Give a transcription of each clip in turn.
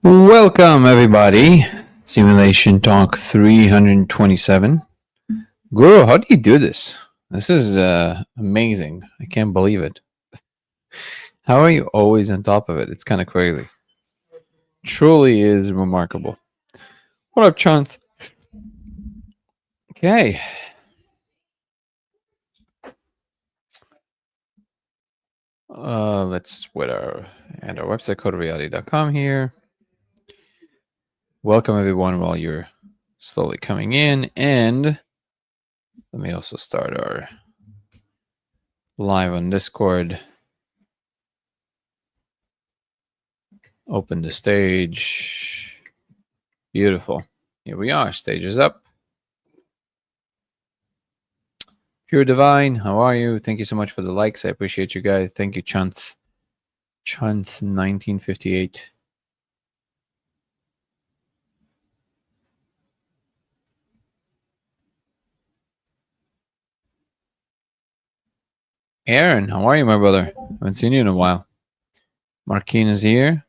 Welcome, everybody. Simulation Talk 327. Guru, how do you do this? This is amazing. I can't believe it. How are you always on top of it? It's kind of crazy. Truly is remarkable. What up, Chant? Okay. Let's and our website, codereality.com here. Welcome, everyone, while you're slowly coming in. And let me also start our live on Discord. Open the stage. Beautiful. Here we are. Stage is up. Pure Divine, how are you? Thank you so much for the likes. I appreciate you guys. Thank you, Chunth. Chunth 1958. Aaron, how are you, my brother? Haven't seen you in a while. Marquine is here.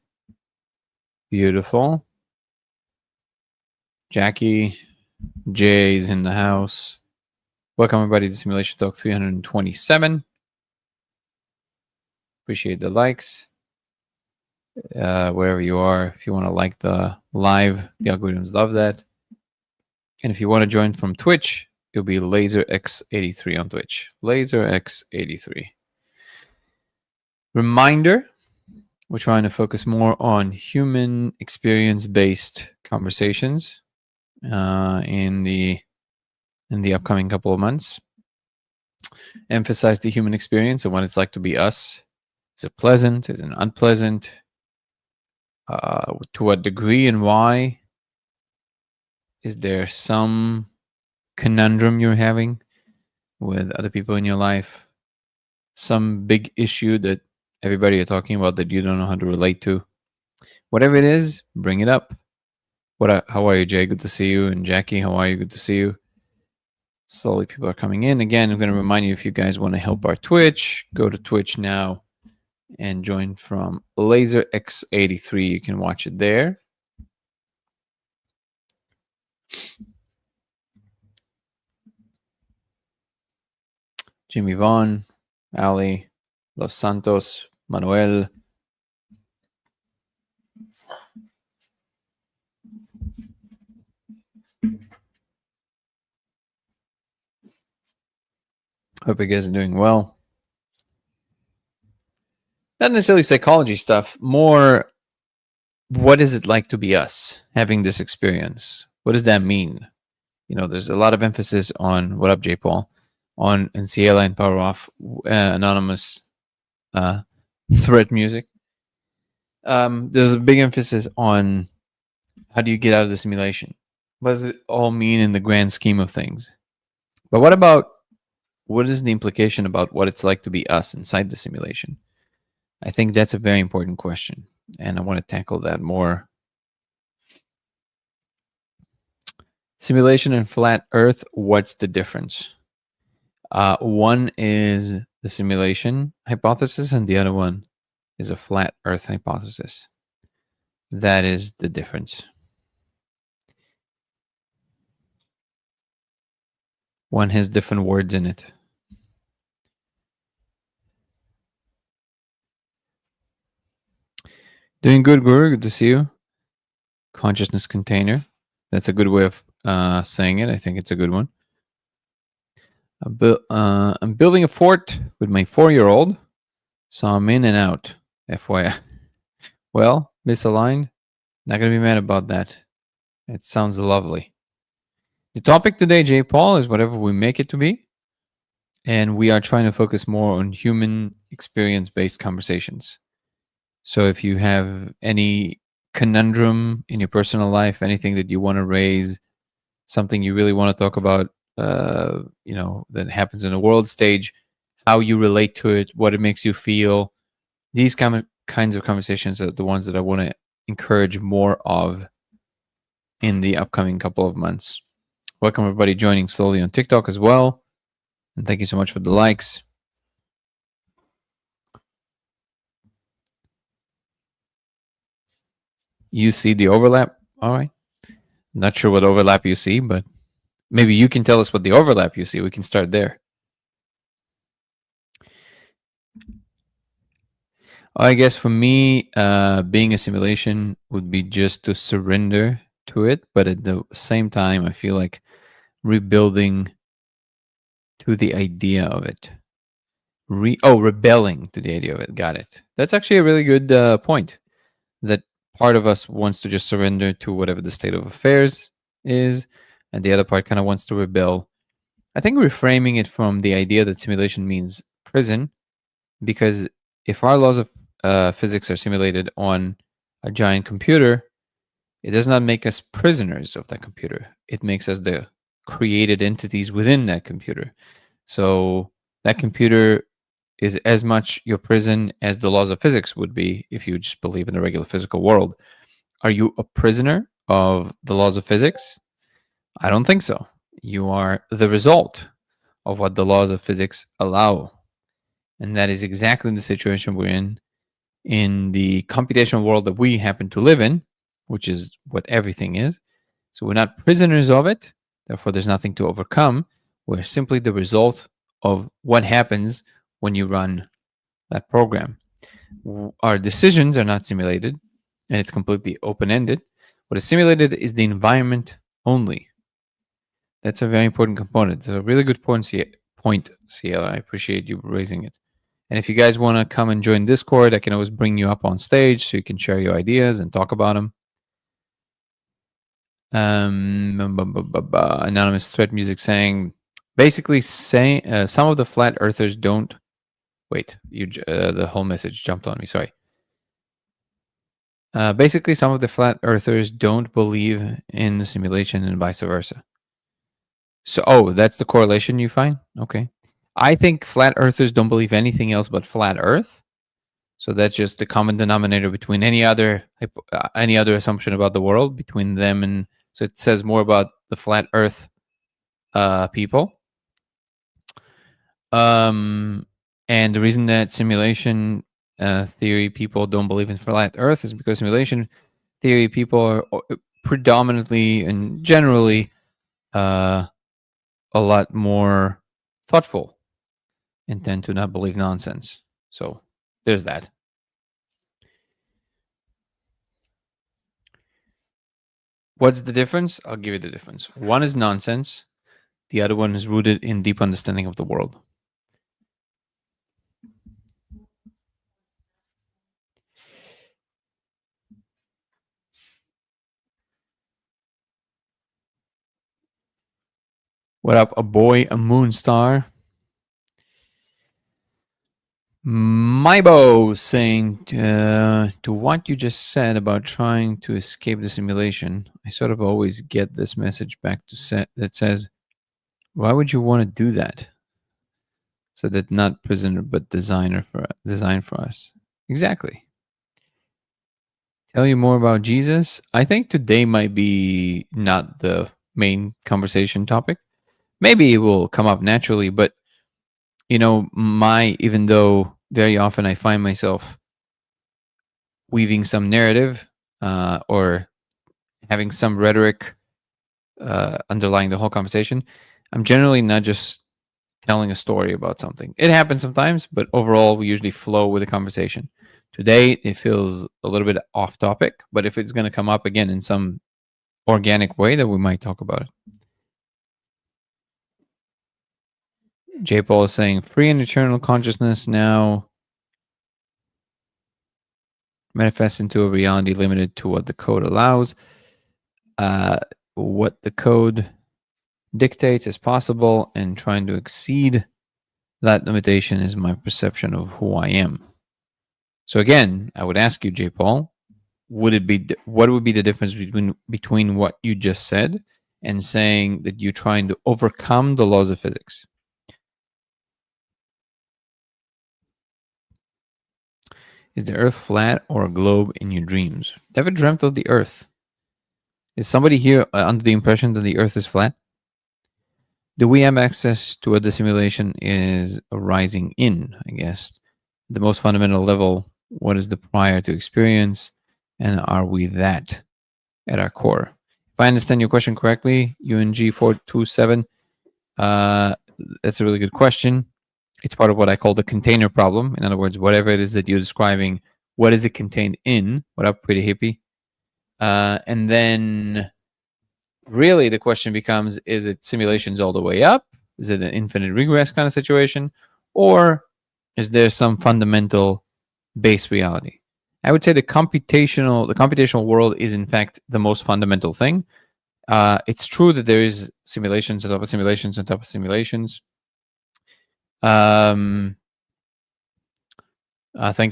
Beautiful. Jackie, Jay's in the house. Welcome, everybody, to Simulation Talk 327. Appreciate the likes. Wherever you are, if you want to like the live, the algorithms love that. And if you want to join from Twitch, it'll be LaserX83 on Twitch. LaserX83. Reminder, we're trying to focus more on human experience-based conversations in the upcoming couple of months. Emphasize the human experience and what it's like to be us. Is it pleasant? Is it unpleasant? To what degree and why? Is there some conundrum you're having with other people in your life? Some big issue that everybody are talking about that you don't know how to relate to? Whatever it is, bring it up. How are you, Jay? Good to see you. And Jackie, how are you? Good to see you. Slowly people are coming in. Again, I'm going to remind you, if you guys want to help our Twitch, go to Twitch now and join from LaserX83. You can watch it there. Jimmy Vaughn, Ali, Los Santos, Manuel. Hope you guys are doing well. Not necessarily psychology stuff, more what is it like to be us, having this experience? What does that mean? You know, there's a lot of emphasis on, what up, J. Paul, on Ciela and Power Off, anonymous threat music. There's a big emphasis on how do you get out of the simulation? What does it all mean in the grand scheme of things? But what is the implication about what it's like to be us inside the simulation? I think that's a very important question, and I want to tackle that more. Simulation and flat Earth, what's the difference? One is the simulation hypothesis, and the other one is a flat Earth hypothesis. That is the difference. One has different words in it. Doing good, Guru. Good to see you. Consciousness container. That's a good way of saying it. I think it's a good one. I'm building a fort with my 4-year-old, so I'm in and out. FYI. Well, misaligned. Not going to be mad about that. It sounds lovely. The topic today, J. Paul, is whatever we make it to be. And we are trying to focus more on human experience-based conversations. So if you have any conundrum in your personal life, anything that you want to raise, something you really want to talk about, that happens in the world stage, how you relate to it, what it makes you feel, these kinds of conversations are the ones that I want to encourage more of in the upcoming couple of months. Welcome everybody joining slowly on TikTok as well. And thank you so much for the likes. You see the overlap? All right. Not sure what overlap you see, but maybe you can tell us what the overlap you see. We can start there. I guess for me, being a simulation would be just to surrender to it, but at the same time, I feel like rebuilding to the idea of it. Rebelling to the idea of it. Got it. That's actually a really good point. That part of us wants to just surrender to whatever the state of affairs is, and the other part kind of wants to rebel. I think reframing it from the idea that simulation means prison, because if our laws of physics are simulated on a giant computer, it does not make us prisoners of that computer. It makes us the created entities within that computer. So that computer is as much your prison as the laws of physics would be if you just believe in the regular physical world. Are you a prisoner of the laws of physics? I don't think so. You are the result of what the laws of physics allow. And that is exactly the situation we're in the computational world that we happen to live in, which is what everything is. So we're not prisoners of it. Therefore, there's nothing to overcome. We're simply the result of what happens when you run that program. Our decisions are not simulated, and it's completely open-ended. What is simulated is the environment only. That's a very important component. It's a really good point, CL. I appreciate you raising it. And if you guys want to come and join Discord, I can always bring you up on stage so you can share your ideas and talk about them. Anonymous threat music saying, basically saying some of the flat earthers don't. Wait, the whole message jumped on me. Sorry. Basically, some of the flat earthers don't believe in the simulation and vice versa. So, that's the correlation you find? Okay. I think flat earthers don't believe anything else but flat Earth. So that's just the common denominator between any other assumption about the world between them, and so it says more about the flat Earth people. And the reason that simulation theory people don't believe in flat Earth is because simulation theory people are predominantly and generally a lot more thoughtful and tend to not believe nonsense. So there's that. What's the difference? I'll give you the difference. One is nonsense. The other one is rooted in deep understanding of the world. What up, a boy, a moon star? Mybo saying to what you just said about trying to escape the simulation, I sort of always get this message back that says, why would you want to do that? So that not prisoner but design for us. Exactly. Tell you more about Jesus. I think today might be not the main conversation topic. Maybe it will come up naturally, but even though very often I find myself weaving some narrative or having some rhetoric underlying the whole conversation, I'm generally not just telling a story about something. It happens sometimes, but overall, we usually flow with the conversation. Today, it feels a little bit off topic, but if it's going to come up again in some organic way, then we might talk about it. J. Paul is saying, free and eternal consciousness now manifests into a reality limited to what the code allows. What the code dictates is possible, and trying to exceed that limitation is my perception of who I am. So again, I would ask you, J. Paul, what would be the difference between what you just said and saying that you're trying to overcome the laws of physics? Is the Earth flat or a globe in your dreams? Never dreamt of the Earth. Is somebody here under the impression that the Earth is flat? Do we have access to what the simulation is arising in? I guess the most fundamental level. What is the prior to experience? And are we that at our core? If I understand your question correctly, UNG427, that's a really good question. It's part of what I call the container problem. In other words, whatever it is that you're describing, what is it contained in? What up, pretty hippie? And then really the question becomes, is it simulations all the way up? Is it an infinite regress kind of situation? Or is there some fundamental base reality? I would say the computational world is in fact the most fundamental thing. It's true that there is simulations on top of simulations on top of simulations. Thank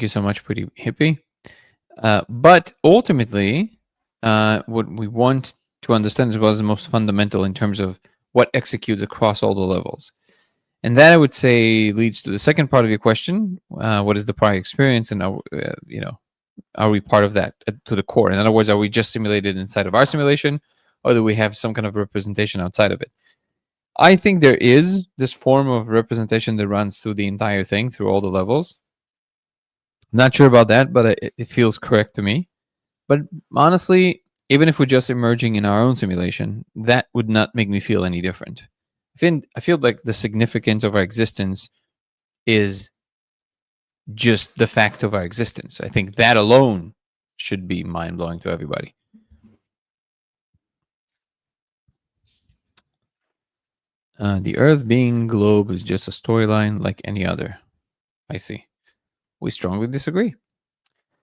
you so much, pretty hippie. But ultimately, what we want to understand as well is the most fundamental in terms of what executes across all the levels. And that I would say leads to the second part of your question: what is the prior experience, and are we part of that to the core? In other words, are we just simulated inside of our simulation, or do we have some kind of representation outside of it? I think there is this form of representation that runs through the entire thing, through all the levels. Not sure about that, but it feels correct to me. But honestly, even if we're just emerging in our own simulation, that would not make me feel any different. I feel like the significance of our existence is just the fact of our existence. I think that alone should be mind blowing to everybody. The Earth being globe is just a storyline like any other. I see. We strongly disagree.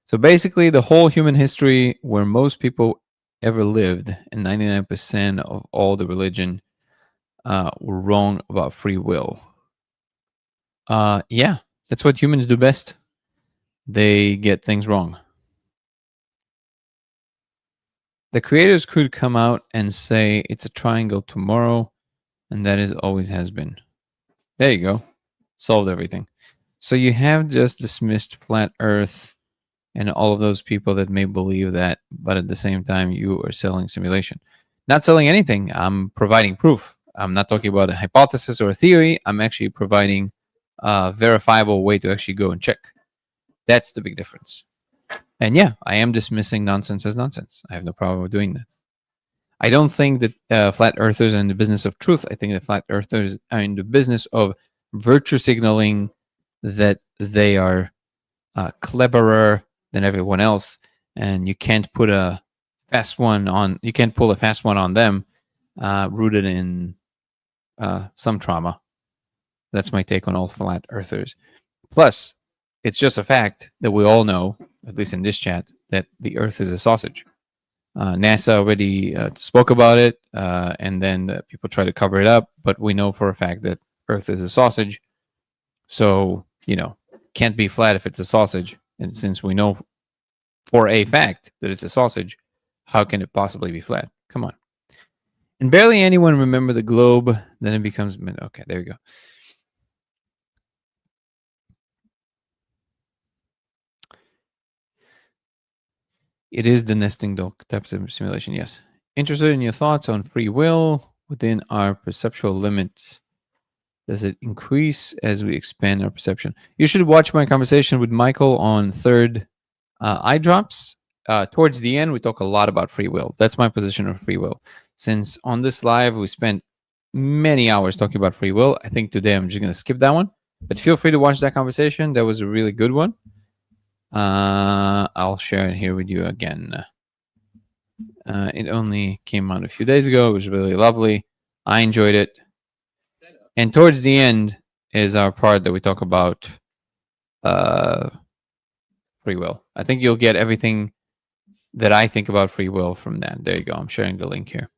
So basically, the whole human history where most people ever lived, and 99% of all the religion were wrong about free will. Yeah, that's what humans do best. They get things wrong. The creators could come out and say it's a triangle tomorrow, and that is always has been. There you go. Solved everything. So you have just dismissed flat Earth and all of those people that may believe that, but at the same time, you are selling simulation. Not selling anything. I'm providing proof. I'm not talking about a hypothesis or a theory. I'm actually providing a verifiable way to actually go and check. That's the big difference. And yeah, I am dismissing nonsense as nonsense. I have no problem with doing that. I don't think that flat earthers are in the business of truth. I think that flat earthers are in the business of virtue signaling that they are cleverer than everyone else, and you can't put a fast one on. You can't pull a fast one on them, rooted in some trauma. That's my take on all flat earthers. Plus, it's just a fact that we all know, at least in this chat, that the Earth is a sausage. NASA already spoke about it, and then people try to cover it up. But we know for a fact that Earth is a sausage. So, can't be flat if it's a sausage. And since we know for a fact that it's a sausage, how can it possibly be flat? Come on. And barely anyone remember the globe. Then it becomes, okay, there we go. It is the nesting doll type of simulation, yes. Interested in your thoughts on free will within our perceptual limits. Does it increase as we expand our perception? You should watch my conversation with Michael on third eye drops. Towards the end, we talk a lot about free will. That's my position of free will. Since on this live, we spent many hours talking about free will, I think today I'm just going to skip that one. But feel free to watch that conversation. That was a really good one. I'll share it here with you again. It only came out a few days ago. It was really lovely. I enjoyed it. And towards the end is our part that we talk about free will. I think you'll get everything that I think about free will from that. There you go. I'm sharing the link here.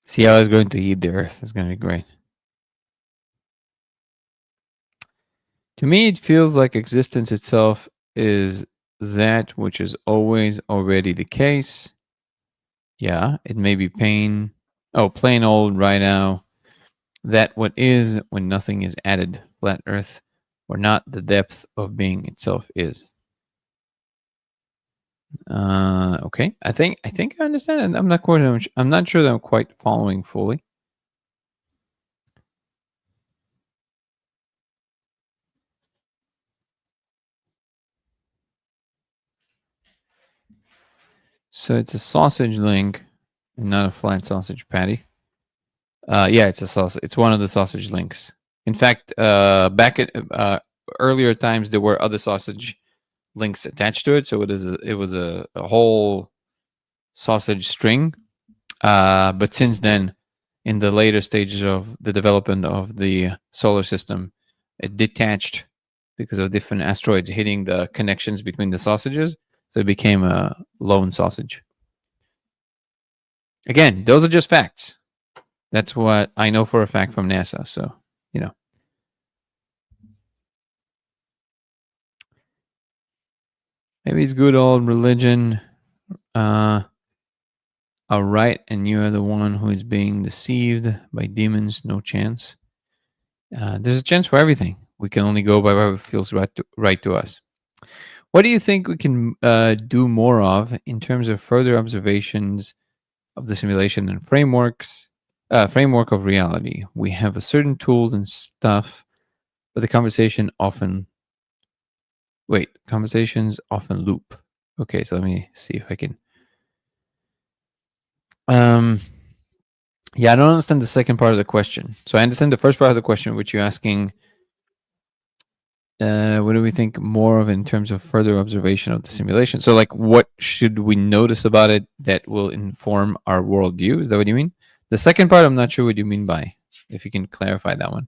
See how it's going to eat the earth. It's going to be great. To me, it feels like existence itself is that which is always already the case. Yeah, it may be plain old right now. That what is when nothing is added, flat earth, or not the depth of being itself is. Okay. I think I understand it. I'm not sure that I'm quite following fully. So it's a sausage link, and not a flat sausage patty. Yeah, it's a sausage. It's one of the sausage links. In fact, back at earlier times, there were other sausage links attached to it, so it was a whole sausage string. But since then, in the later stages of the development of the solar system, it detached because of different asteroids hitting the connections between the sausages. So it became a lone sausage. Again, those are just facts. That's what I know for a fact from NASA. So, you know. Maybe it's good old religion. All right, and you are the one who is being deceived by demons. No chance. There's a chance for everything. We can only go by what feels right to us. What do you think we can do more of in terms of further observations of the simulation and framework of reality? We have a certain tools and stuff, but the conversations often loop. Okay, so let me see if I can. Yeah, I don't understand the second part of the question. So I understand the first part of the question, which you're asking. What do we think more of in terms of further observation of the simulation? So, like, what should we notice about it that will inform our worldview? Is that what you mean? The second part, I'm not sure what you mean by. If you can clarify that one.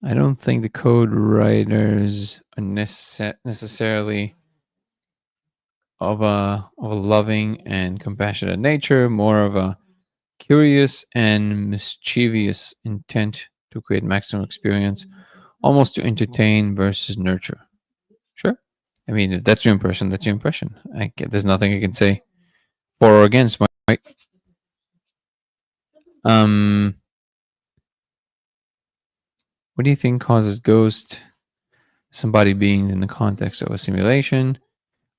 I don't think the code writers are necessarily of a loving and compassionate nature, more of a curious and mischievous intent to create maximum experience, almost to entertain versus nurture. Sure. I mean, if that's your impression, that's your impression. There's nothing I can say for or against, right? What do you think causes ghost somebody beings in the context of a simulation?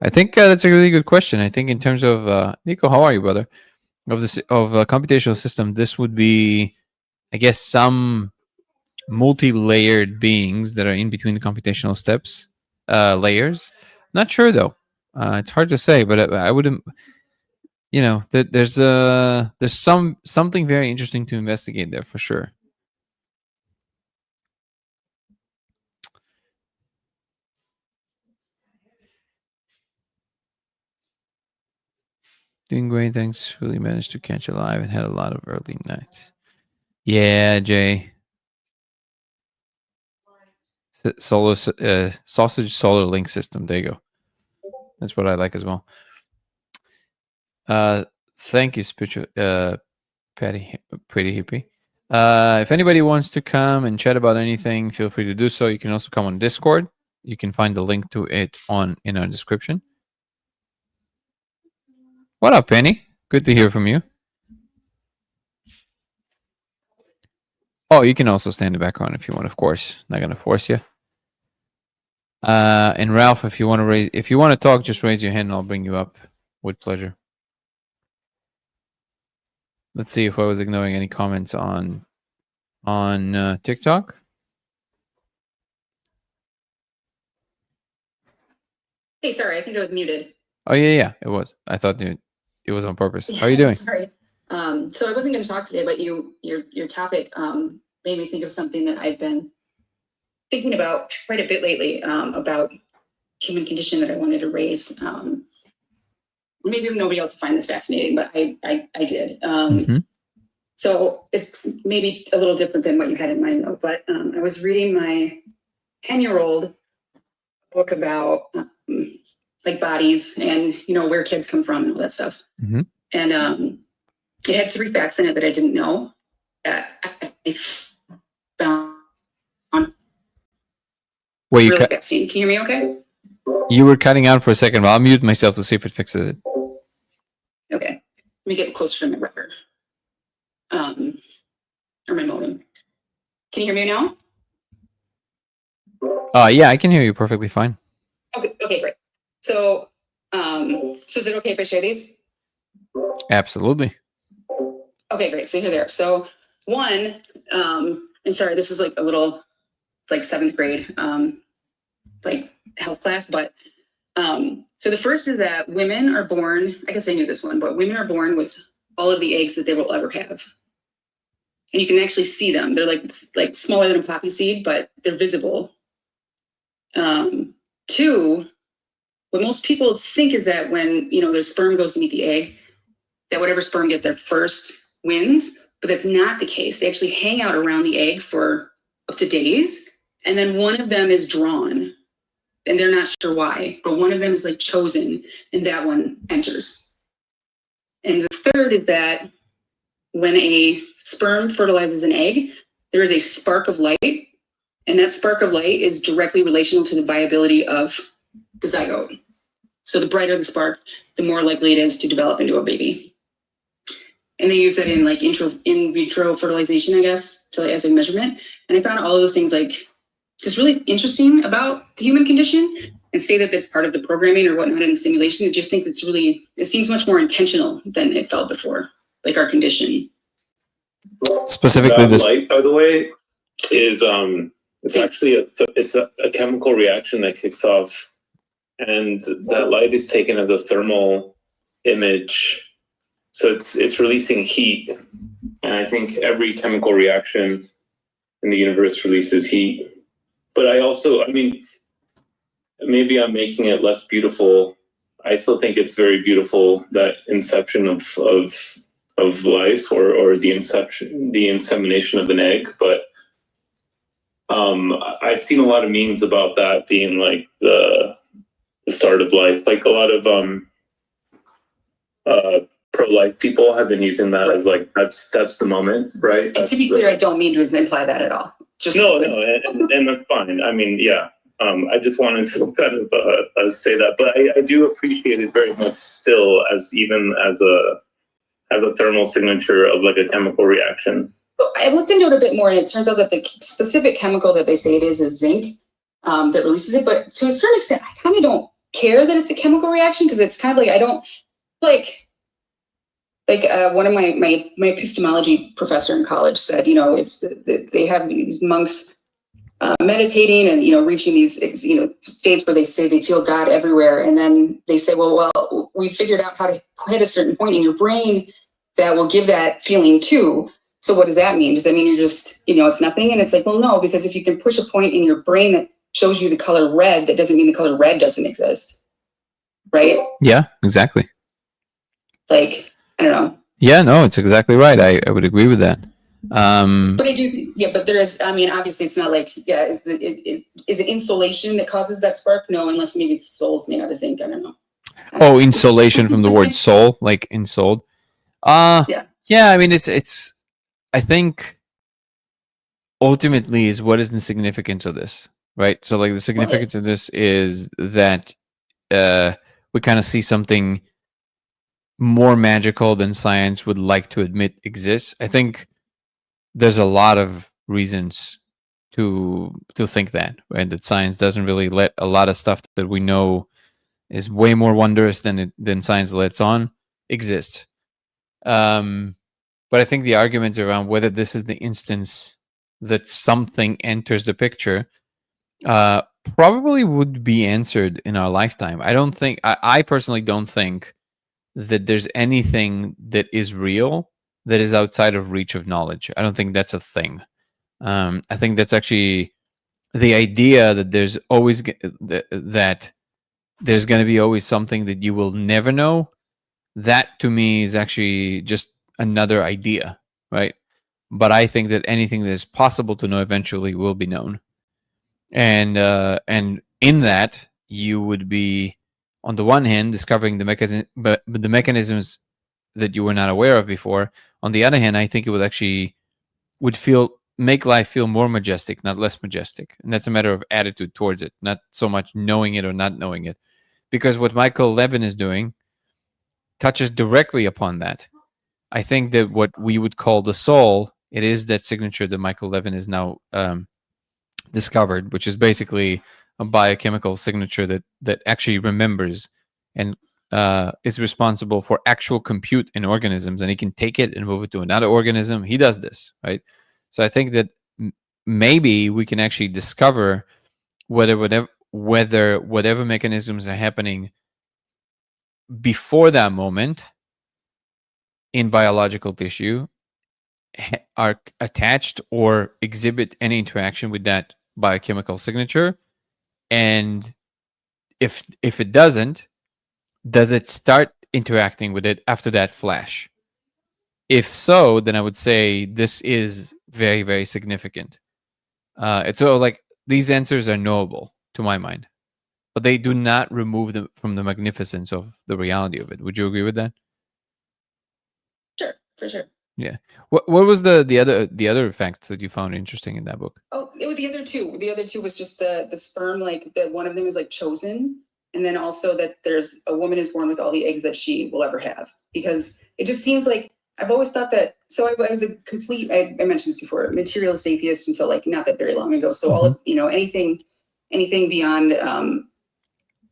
I think that's a really good question. I think in terms of Nico, how are you, brother? Of this of a computational system, this would be, I guess, some multi-layered beings that are in between the computational steps layers. Not sure though. It's hard to say, but I wouldn't. There's something very interesting to investigate there for sure. Doing great, thanks. Really managed to catch a live and had a lot of early nights. Yeah, Jay. Sausage solar link system. There you go. That's what I like as well. Thank you, spiritual pretty hippie. If anybody wants to come and chat about anything, feel free to do so. You can also come on Discord. You can find the link to it in our description. What up, Penny? Good to hear from you. Oh, you can also stay in the background if you want, of course. Not gonna force you. And Ralph, if you want to talk, just raise your hand and I'll bring you up with pleasure. Let's see if I was ignoring any comments on TikTok. Hey, sorry, I think I was muted. Oh yeah, it was. I thought it was on purpose. How are you doing? Sorry. So I wasn't going to talk today, but your topic made me think of something that I've been thinking about quite a bit lately, about human condition that I wanted to raise. Maybe nobody else will find this fascinating, but I did. So it's maybe a little different than what you had in mind, though. But I was reading my 10-year-old book about like bodies and where kids come from and all that stuff. And it had 3 facts in it that I didn't know. I found Wait, really fascinating. Can you hear me okay? You were cutting out for a second, but I'll mute myself to see if it fixes it. Okay. Let me get closer to my router. Or my modem. Can you hear me now? Yeah, I can hear you perfectly fine. Okay, great. So is it okay if I share these? Absolutely. Okay, great. So here they are. So one, and sorry, this is like a little like 7th grade like health class, but so the first is that women are born, I guess I knew this one, but women are born with all of the eggs that they will ever have. And you can actually see them. They're like smaller than a poppy seed, but they're visible. 2, what most people think is that when, their sperm goes to meet the egg, that whatever sperm gets there first wins, but that's not the case. They actually hang out around the egg for up to days, and then one of them is drawn, and they're not sure why, but one of them is like chosen, and that one enters. And the third is that when a sperm fertilizes an egg, there is a spark of light, and that spark of light is directly relational to the viability of the zygote. So the brighter the spark, the more likely it is to develop into a baby. And they use that in like in vitro fertilization, I guess, as a measurement. And I found all of those things like just really interesting about the human condition, and say that that's part of the programming or whatnot in the simulation. I just think it seems much more intentional than it felt before, like our condition. Specifically, this light, by the way, is it's actually a chemical reaction that kicks off, and that light is taken as a thermal image, so it's releasing heat. And I think every chemical reaction in the universe releases heat. But I mean, maybe I'm making it less beautiful. I still think it's very beautiful, that inception of life, or the insemination of an egg. But I've seen a lot of memes about that being like the start of life. Like a lot of pro-life people have been using that as like that's the moment, right? And to be clear, I don't mean to imply that at all. Just no, and that's fine. I mean, yeah. I just wanted to kind of say that, but I do appreciate it very much still, as a thermal signature of like a chemical reaction. So I looked into it a bit more, and it turns out that the specific chemical that they say it is zinc that releases it. But to a certain extent, I kind of don't care that it's a chemical reaction, because it's kind of like I don't like one of my epistemology professor in college said, it's they have these monks meditating and reaching these states where they say they feel God everywhere, and then they say, well, we figured out how to hit a certain point in your brain that will give that feeling too. So what does that mean? Does that mean you're just it's nothing? And it's like, well, no, because if you can push a point in your brain that shows you the color red, that doesn't mean the color red doesn't exist, right? Yeah, exactly. Like, I don't know. Yeah, no, it's exactly right. I would agree with that. But I do, but there is, I mean, obviously it's not like, is it insulation that causes that spark? No, unless maybe the soul's made out of zinc, I don't know. Oh, insulation from the word soul, like insoled. Yeah, I mean, it's, I think ultimately is what is the significance of this, right? So like the significance of this is that we kind of see something more magical than science would like to admit exists. I think there's a lot of reasons to think that, right? That science doesn't really let a lot of stuff that we know is way more wondrous than science lets on exist. But I think the argument around whether this is the instance that something enters the picture probably would be answered in our lifetime. I personally don't think that there's anything that is real that is outside of reach of knowledge. I don't think that's a thing. I think that's actually the idea that there's always that there's going to be always something that you will never know. That to me is actually just another idea, right? But I think that anything that is possible to know eventually will be known, and in that you would be, on the one hand, discovering the mechanisms that you were not aware of before. On the other hand, I think it would feel make life feel more majestic, not less majestic. And that's a matter of attitude towards it, not so much knowing it or not knowing it. Because what Michael Levin is doing touches directly upon that. I think that what we would call the soul, it is that signature that Michael Levin is now discovered, which is basically a biochemical signature that actually remembers and is responsible for actual compute in organisms, and he can take it and move it to another organism. He does this, right? So I think that maybe we can actually discover whether whatever mechanisms are happening before that moment in biological tissue are attached or exhibit any interaction with that biochemical signature. And if it doesn't, does it start interacting with it after that flash? If so, then I would say this is very, very significant. It's all like these answers are knowable to my mind, but they do not remove them from the magnificence of the reality of it. Would you agree with that? Sure, for sure. Yeah. What was the other facts that you found interesting in that book? Oh, it was the other two. The other two was just the sperm, like that one of them is like chosen, and then also that there's a woman is born with all the eggs that she will ever have. Because it just seems like I've always thought that. So I was a complete. I mentioned this before, materialist atheist until like not that very long ago. So all of anything beyond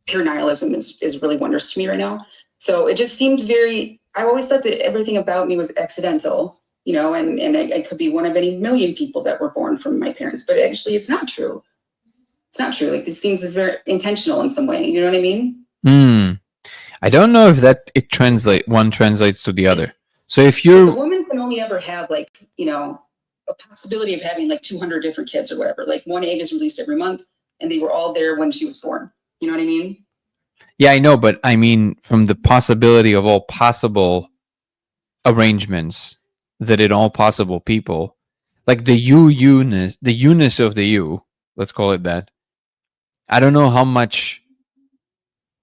pure nihilism is really wondrous to me right now. So it just seemed very. I always thought that everything about me was accidental. And I could be one of any million people that were born from my parents, but actually it's not true. It's not true. Like this seems very intentional in some way. You know what I mean? I don't know if one translates to the other. So if The you're, woman can only ever have like, a possibility of having like 200 different kids or whatever. Like one egg is released every month and they were all there when she was born. You know what I mean? yeah, I know, but I mean from the possibility of all possible arrangements that in all possible people, like the you-ness of the you, let's call it that. I don't know how much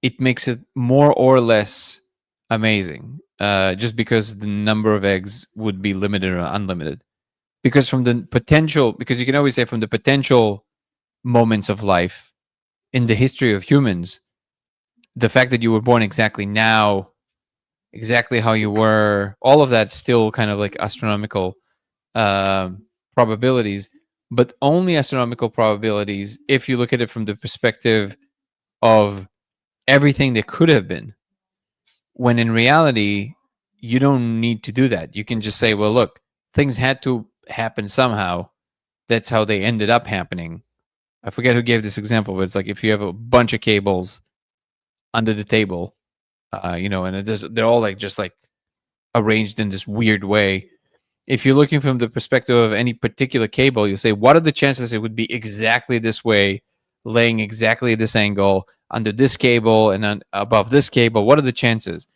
it makes it more or less amazing, just because the number of eggs would be limited or unlimited. Because because you can always say from the potential moments of life in the history of humans, the fact that you were born exactly now, exactly how you were, all of that still kind of like astronomical probabilities, but only astronomical probabilities if you look at it from the perspective of everything that could have been. When in reality, you don't need to do that. You can just say, well, look, things had to happen somehow. That's how they ended up happening. I forget who gave this example, but it's like if you have a bunch of cables under the table, and they're all like just like arranged in this weird way. If you're looking from the perspective of any particular cable, you say, what are the chances it would be exactly this way, laying exactly this angle under this cable and then above this cable? What are the chances?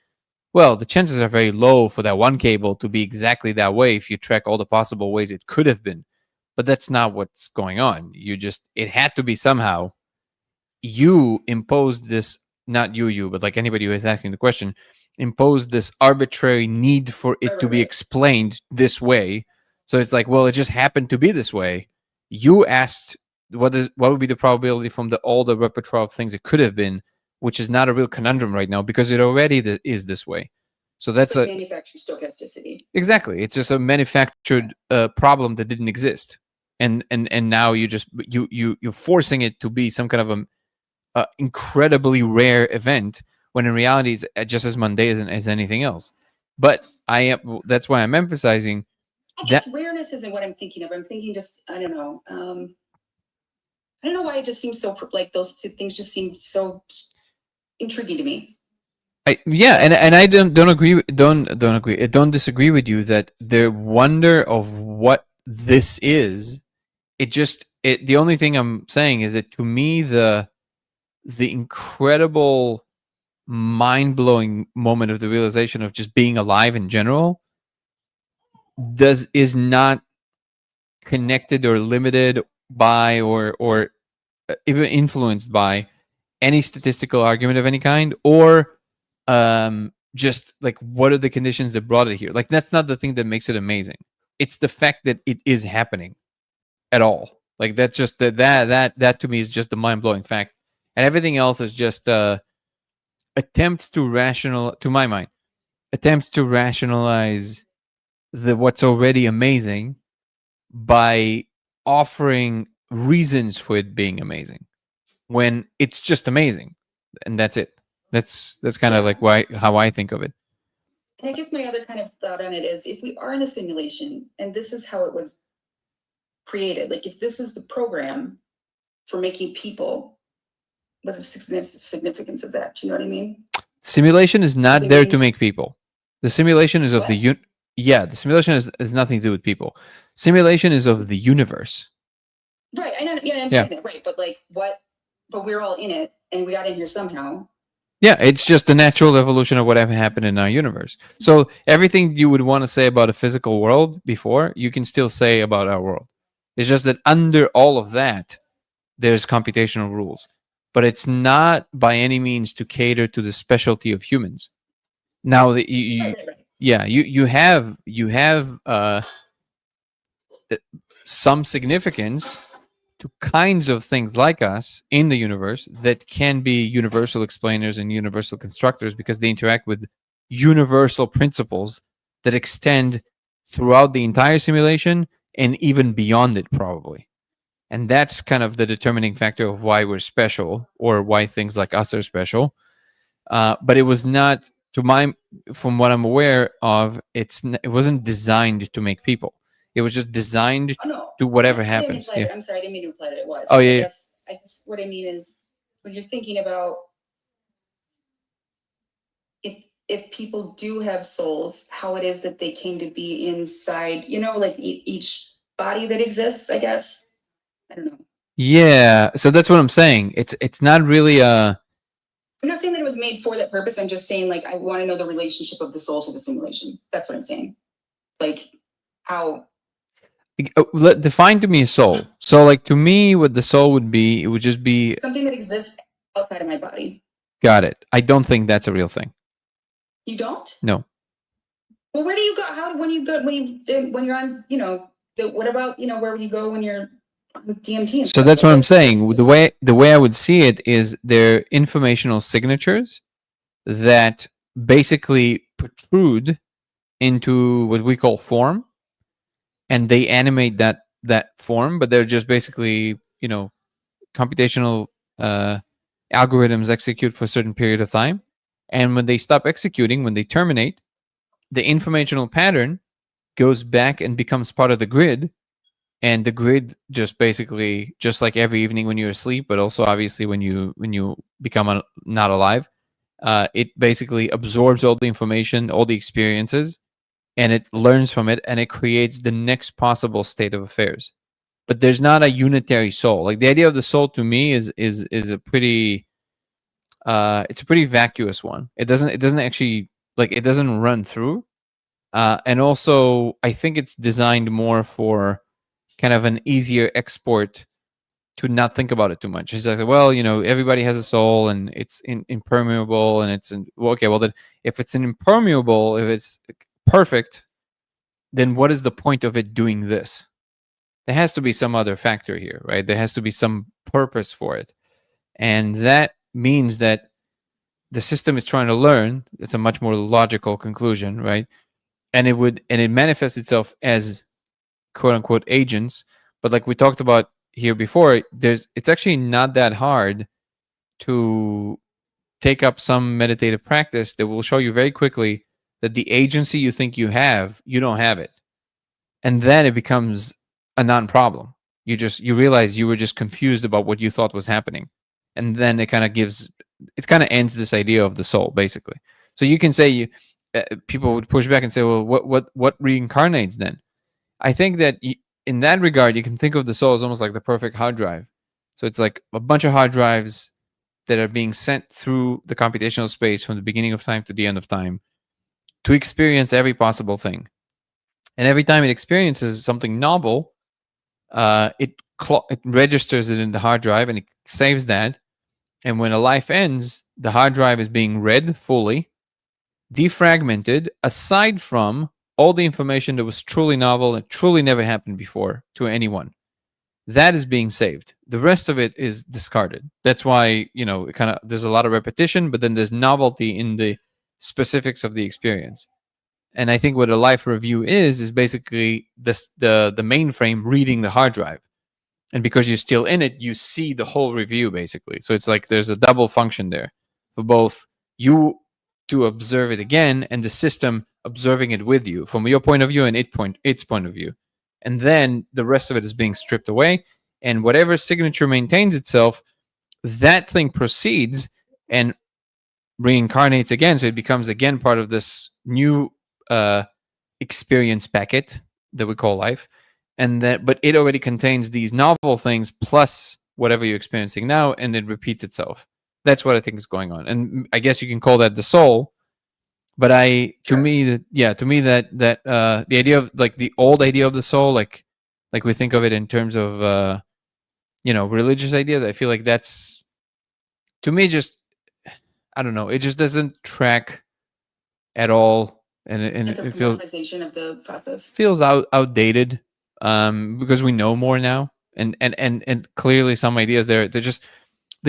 Well, the chances are very low for that one cable to be exactly that way if you track all the possible ways it could have been. But that's not what's going on. It had to be somehow. You imposed this, not you, but like anybody who is asking the question, imposed this arbitrary need for it to be explained this way. So it's like, well, it just happened to be this way. You asked what would be the probability from all the repertoire of things it could have been, which is not a real conundrum right now because it already is this way. So that's like manufactured stochasticity. Exactly. It's just a manufactured problem that didn't exist, and now you're forcing it to be some kind of a incredibly rare event when in reality it's just as mundane as anything else. But that's why I'm emphasizing I guess rareness isn't what I'm thinking of. I'm thinking just, I don't know. I don't know why it just seems so like those two things just seem so intriguing to me. And I don't disagree with you that the wonder of what this is. The only thing I'm saying is that to me the incredible, mind-blowing moment of the realization of just being alive in general is not connected or limited by or even influenced by any statistical argument of any kind or just like what are the conditions that brought it here. Like that's not the thing that makes it amazing. It's the fact that it is happening. at all. Like that's just that to me is just the mind-blowing fact. And everything else is just attempts to my mind, attempts to rationalize what's already amazing by offering reasons for it being amazing when it's just amazing, and that's it. That's kind of like how I think of it. And I guess my other kind of thought on it is, if we are in a simulation and this is how it was created, like if this is the program for making people, what's the significance of that? Do you know what I mean? Simulation is not So there you- to make people. The simulation is of the the simulation has nothing to do with people. Simulation is of the universe. Right. I know. Yeah, I'm saying that. Right. But like what? But we're all in it, and we got in here somehow. Yeah, it's just the natural evolution of whatever happened in our universe. So everything you would want to say about a physical world before, you can still say about our world. It's just that under all of that, there's computational rules. But it's not by any means to cater to the specialty of humans. Now, Right. yeah, you have some significance to kinds of things like us in the universe that can be universal explainers and universal constructors because they interact with universal principles that extend throughout the entire simulation and even beyond it, probably. And that's kind of the determining factor of why we're special or why things like us are special. But it was not, from what I'm aware of, it wasn't designed to make people. It was just designed to whatever happens. Yeah. I'm sorry, I didn't mean to imply that it was. Oh, yeah. I guess what I mean is when you're thinking about if people do have souls, how it is that they came to be inside, like each body that exists, I guess. I don't know. Yeah, so that's what I'm saying. It's not really I'm not saying that it was made for that purpose. I'm just saying, like, I want to know the relationship of the soul to the simulation. That's what I'm saying. Like, how. define to me a soul. So, like, to me, what the soul would be, it would just be something that exists outside of my body. Got it. I don't think that's a real thing. You don't? No. Well, where do you go? When you're on, what about, where would you go when you're on DMT? And So stuff? that's Like, what I'm saying. The way I would see it is they're informational signatures that basically protrude into what we call form, and they animate that form, but they're just basically, computational algorithms execute for a certain period of time. And when they stop executing, when they terminate, the informational pattern goes back and becomes part of the grid. And the grid just basically, just like every evening when you're asleep, but also obviously when you become not alive, it basically absorbs all the information, all the experiences, and it learns from it, and it creates the next possible state of affairs. But there's not a unitary soul. Like the idea of the soul to me is a pretty it's a pretty vacuous one. It doesn't actually, like, it doesn't run through. And also I think it's designed more for kind of an easier export to not think about it too much. It's like, well, everybody has a soul and it's impermeable, and it's okay. Well, then if it's an impermeable, if it's perfect, then what is the point of it doing this? There has to be some other factor here, right? There has to be some purpose for it. And that means that the system is trying to learn. It's a much more logical conclusion, right? And it manifests itself as quote unquote agents. But like we talked about here before, it's actually not that hard to take up some meditative practice that will show you very quickly that the agency you think you have, you don't have it. And then it becomes a non-problem. You realize you were just confused about what you thought was happening. And then it kind of ends this idea of the soul, basically. So you can say people would push back and say, well, what reincarnates then? I think that in that regard, you can think of the soul as almost like the perfect hard drive. So it's like a bunch of hard drives that are being sent through the computational space from the beginning of time to the end of time to experience every possible thing. And every time it experiences something novel, it registers it in the hard drive and it saves that. And when a life ends, the hard drive is being read fully, defragmented, aside from all the information that was truly novel and truly never happened before to anyone. that is being saved. The rest of it is discarded. That's why, it kind of, there's a lot of repetition, but then there's novelty in the specifics of the experience. And I think what a life review is basically the mainframe reading the hard drive. And because you're still in it, you see the whole review basically. So it's like there's a double function there for both you to observe it again and the system observing it with you from your point of view and its point of view. And then the rest of it is being stripped away. And whatever signature maintains itself, that thing proceeds and reincarnates again. So it becomes again part of this new experience packet that we call life. But it already contains these novel things plus whatever you're experiencing now, and it repeats itself. That's what I think is going on. And I guess you can call that the soul. But to me, the idea of like the old idea of the soul, like we think of it in terms of religious ideas, I feel like that's, to me, just, I don't know, it just doesn't track at all, and it feels of the process feels outdated, because we know more now, and clearly some ideas they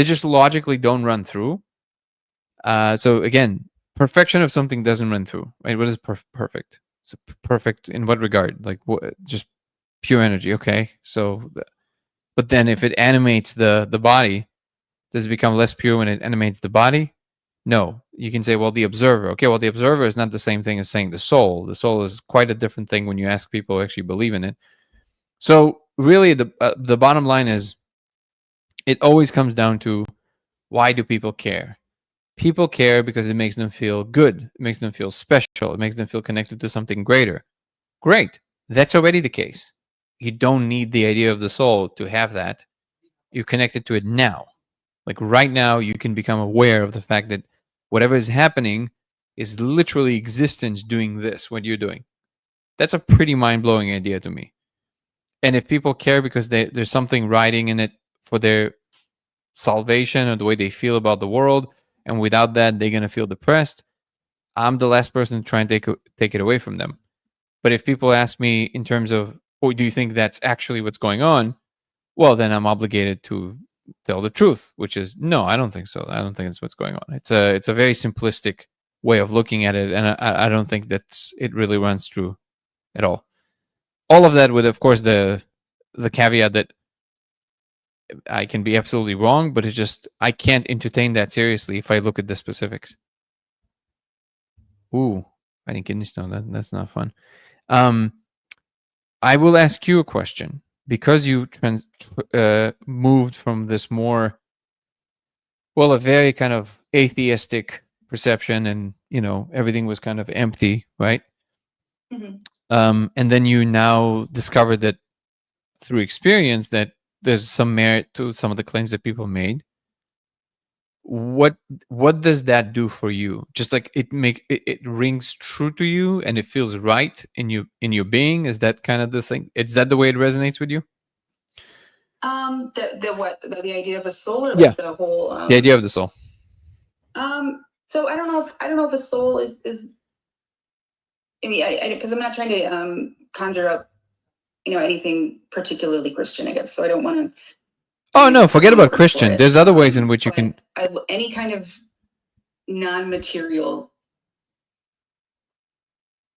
just logically don't run through. So again, perfection of something doesn't run through, right? What is perfect? So perfect in what regard? Like just pure energy, okay? So, but then if it animates the body, does it become less pure when it animates the body? No. You can say, well, the observer. Okay, well, the observer is not the same thing as saying the soul. The soul is quite a different thing when you ask people who actually believe in it. So really, the bottom line is, it always comes down to, why do people care? People care because it makes them feel good. It makes them feel special. It makes them feel connected to something greater. Great. That's already the case. You don't need the idea of the soul to have that. You're connected to it now. Like right now, you can become aware of the fact that whatever is happening is literally existence doing this, what you're doing. That's a pretty mind-blowing idea to me. And if people care because there's something riding in it for their salvation or the way they feel about the world, and without that, they're going to feel depressed, I'm the last person to try and take it away from them. But if people ask me in terms of, oh, do you think that's actually what's going on? Well, then I'm obligated to tell the truth, which is, no, I don't think so. I don't think that's what's going on. It's a very simplistic way of looking at it, and I don't think it really runs true at all. All of that with, of course, the caveat that I can be absolutely wrong, but it's just, I can't entertain that seriously if I look at the specifics. Ooh, fighting kidney stone. That's not fun. I will ask you a question, because you moved from this more, well, a very kind of atheistic perception, and everything was kind of empty, right? Mm-hmm. And then you now discovered that through experience that there's some merit to some of the claims that people made. What does that do for you? Just like it rings true to you and it feels right in your being? Is that kind of the thing? Is that the way it resonates with you? The idea of a soul, or Yeah. like the whole The idea of the soul. So I don't know if a soul is because I'm not trying to conjure up anything particularly Christian, I guess. So I don't want to. Oh no, forget about Christian. There's other ways in which you can. Any kind of non-material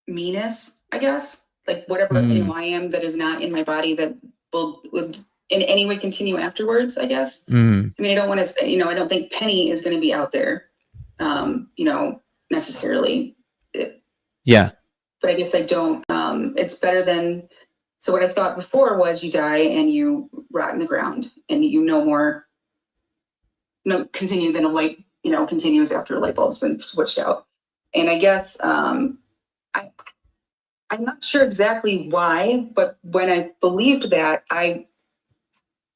meanness, I guess, like whatever I am that is not in my body that would in any way continue afterwards, I guess. I mean, I don't want to say, I don't think Penny is going to be out there, necessarily. Yeah. But I guess I don't. It's better than. So what I thought before was, you die and you rot in the ground, and continue than a light, continues after a light bulb's been switched out. And I guess I'm not sure exactly why, but when I believed that, I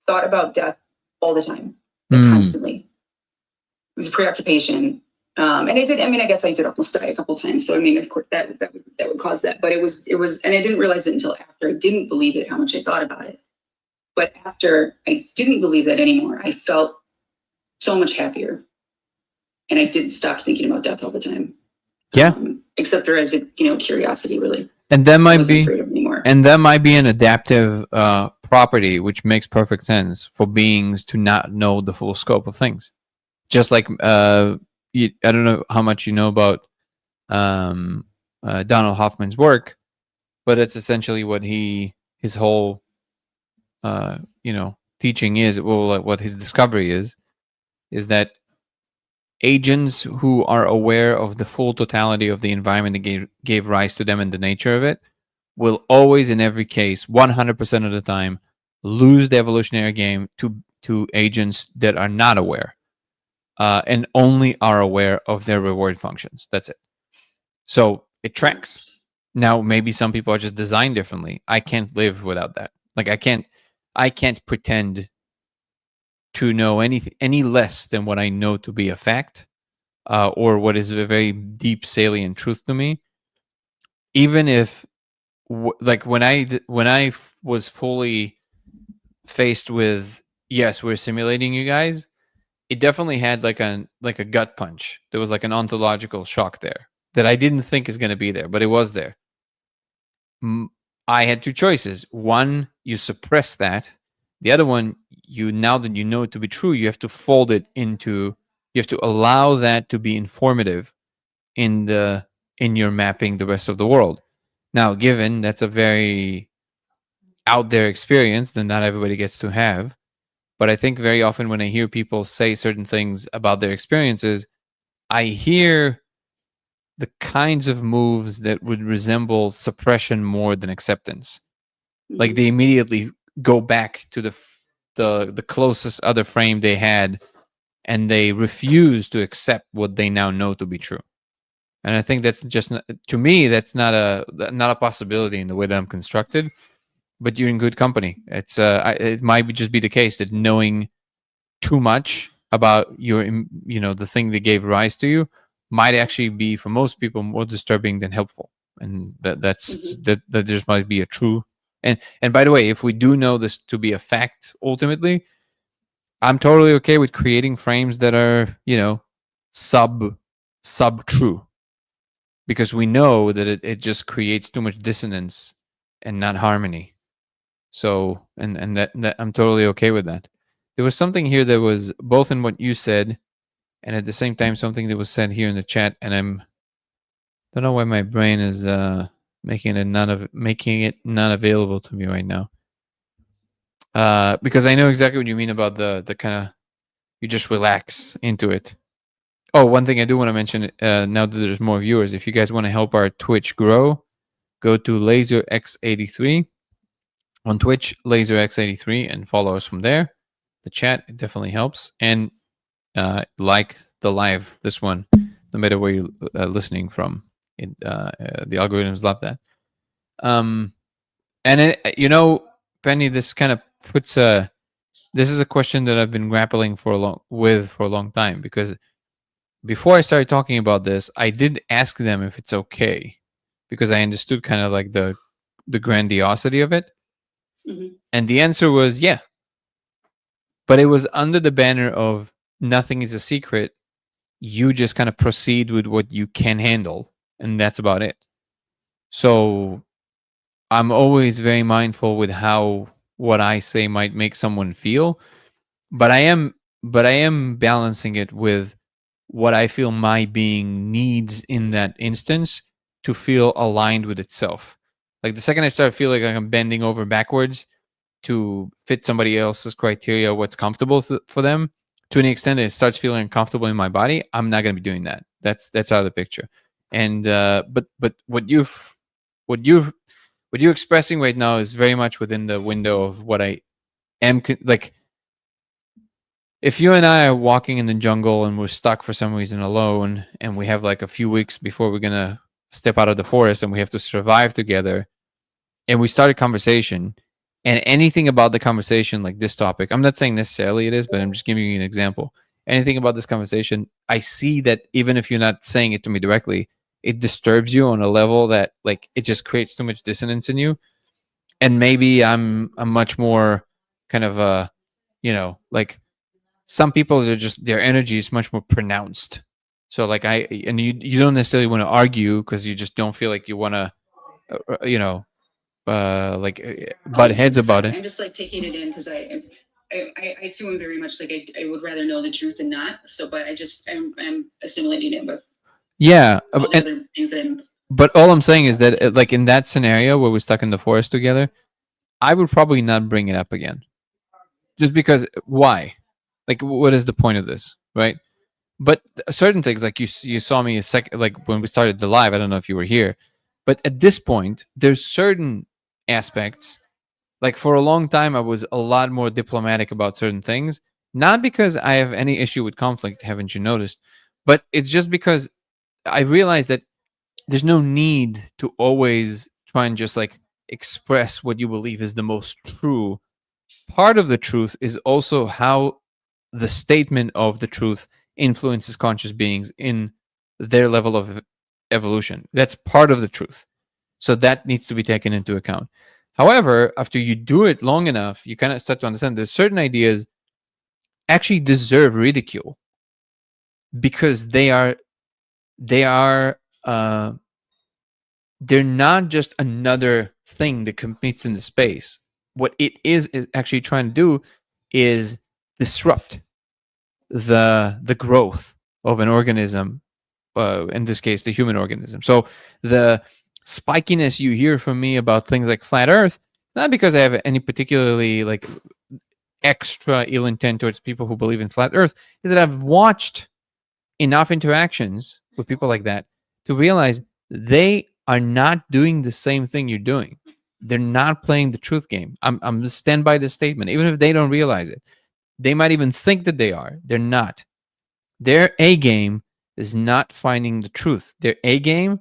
thought about death all the time, constantly. It was a preoccupation. And I guess I did almost die a couple times. So, of course that would cause that, but it was, and I didn't realize it until after I didn't believe it, how much I thought about it. But after I didn't believe that anymore, I felt so much happier. And I did stop thinking about death all the time. Yeah. Except for as a, curiosity, really. And that might be, afraid of anymore. Sure. And that might be an adaptive property, which makes perfect sense for beings to not know the full scope of things. Just like I don't know how much you know about Donald Hoffman's work, but it's essentially what his whole teaching is. Well, what his discovery is that agents who are aware of the full totality of the environment that gave rise to them and the nature of it will always, in every case, 100% of the time, lose the evolutionary game to agents that are not aware and only are aware of their reward functions. That's it. So it tracks. Now, maybe some people are just designed differently. I can't live without that. Like I can't pretend to know anything any less than what I know to be a fact, or what is a very deep, salient truth to me. Even if, like when I was fully faced with, yes, we're simulating you guys, it definitely had like a gut punch. There was like an ontological shock there that I didn't think is going to be there, but it was there. I had two choices. One, you suppress that. The other one, now that you know it to be true, you have to fold it into. You have to allow that to be informative in your mapping the rest of the world. Now, given that's a very out there experience that not everybody gets to have, but I think very often when I hear people say certain things about their experiences, I hear the kinds of moves that would resemble suppression more than acceptance. Like they immediately go back to the closest other frame they had, and they refuse to accept what they now know to be true. And I think that's just, to me, that's not a possibility in the way that I'm constructed. But you're in good company. It might just be the case that knowing too much about the thing that gave rise to you might actually be, for most people, more disturbing than helpful. And that just might be a true. And by the way, if we do know this to be a fact, ultimately, I'm totally okay with creating frames that are, sub true, because we know that it just creates too much dissonance and not harmony. So, and that I'm totally okay with that. There was something here that was both in what you said and at the same time something that was said here in the chat, and don't know why my brain is making it not available to me right now. Because I know exactly what you mean about the kind of, you just relax into it. Oh, one thing I do want to mention, now that there's more viewers, if you guys want to help our Twitch grow, go to LaserX83 on Twitch, LaserX83, and follow us from there. The chat, it definitely helps. And like the live, this one, no matter where you're listening from. The algorithms love that. And Penny, this kind of puts this is a question that I've been grappling for a long time, because before I started talking about this, I did ask them if it's okay, because I understood kind of like the grandiosity of it. Mm-hmm. And the answer was yeah. But it was under the banner of nothing is a secret. You just kind of proceed with what you can handle, and that's about it. So I'm always very mindful with how what I say might make someone feel, but I am balancing it with what I feel my being needs in that instance to feel aligned with itself. Like the second I start feeling like I'm bending over backwards to fit somebody else's criteria, what's comfortable for them, to an extent that it starts feeling uncomfortable in my body, I'm not going to be doing that. That's out of the picture. And but what you're expressing right now is very much within the window of what I am like. If you and I are walking in the jungle and we're stuck for some reason alone, and we have like a few weeks before we're gonna step out of the forest and we have to survive together, and we start a conversation, and anything about the conversation, like this topic, I'm not saying necessarily it is, but I'm just giving you an example. Anything about this conversation, I see that even if you're not saying it to me directly, it disturbs you on a level that like it just creates too much dissonance in you. And maybe I'm much more kind of like some people are just, their energy is much more pronounced. So like you don't necessarily want to argue because you just don't feel like you want to butt heads about it. I'm just like taking it in because I too am very much like I would rather know the truth than not. So, but I'm assimilating it with Yeah, all the other things that I'm. but all I'm saying is that like in that scenario where we're stuck in the forest together, I would probably not bring it up again. Just because why? Like what is the point of this, right? But certain things like you saw me a second like when we started the live, I don't know if you were here, but at this point there's certain aspects like for a long time I was a lot more diplomatic about certain things, not because I have any issue with conflict, haven't you noticed, but it's just because I realized that there's no need to always try and just like express what you believe is the most true. Part of the truth is also how the statement of the truth influences conscious beings in their level of evolution. That's part of the truth. So that needs to be taken into account. However, after you do it long enough, you kind of start to understand that certain ideas actually deserve ridicule because they're not just another thing that competes in the space. What it is actually trying to do is disrupt the growth of an organism, in this case, the human organism. So the spikiness you hear from me about things like flat Earth, not because I have any particularly like extra ill intent towards people who believe in flat Earth, is that I've watched enough interactions with people like that to realize they are not doing the same thing you're doing. They're not playing the truth game. I'm stand by this statement, even if they don't realize it. They might even think that they are. They're not. Their A game is not finding the truth. Their A game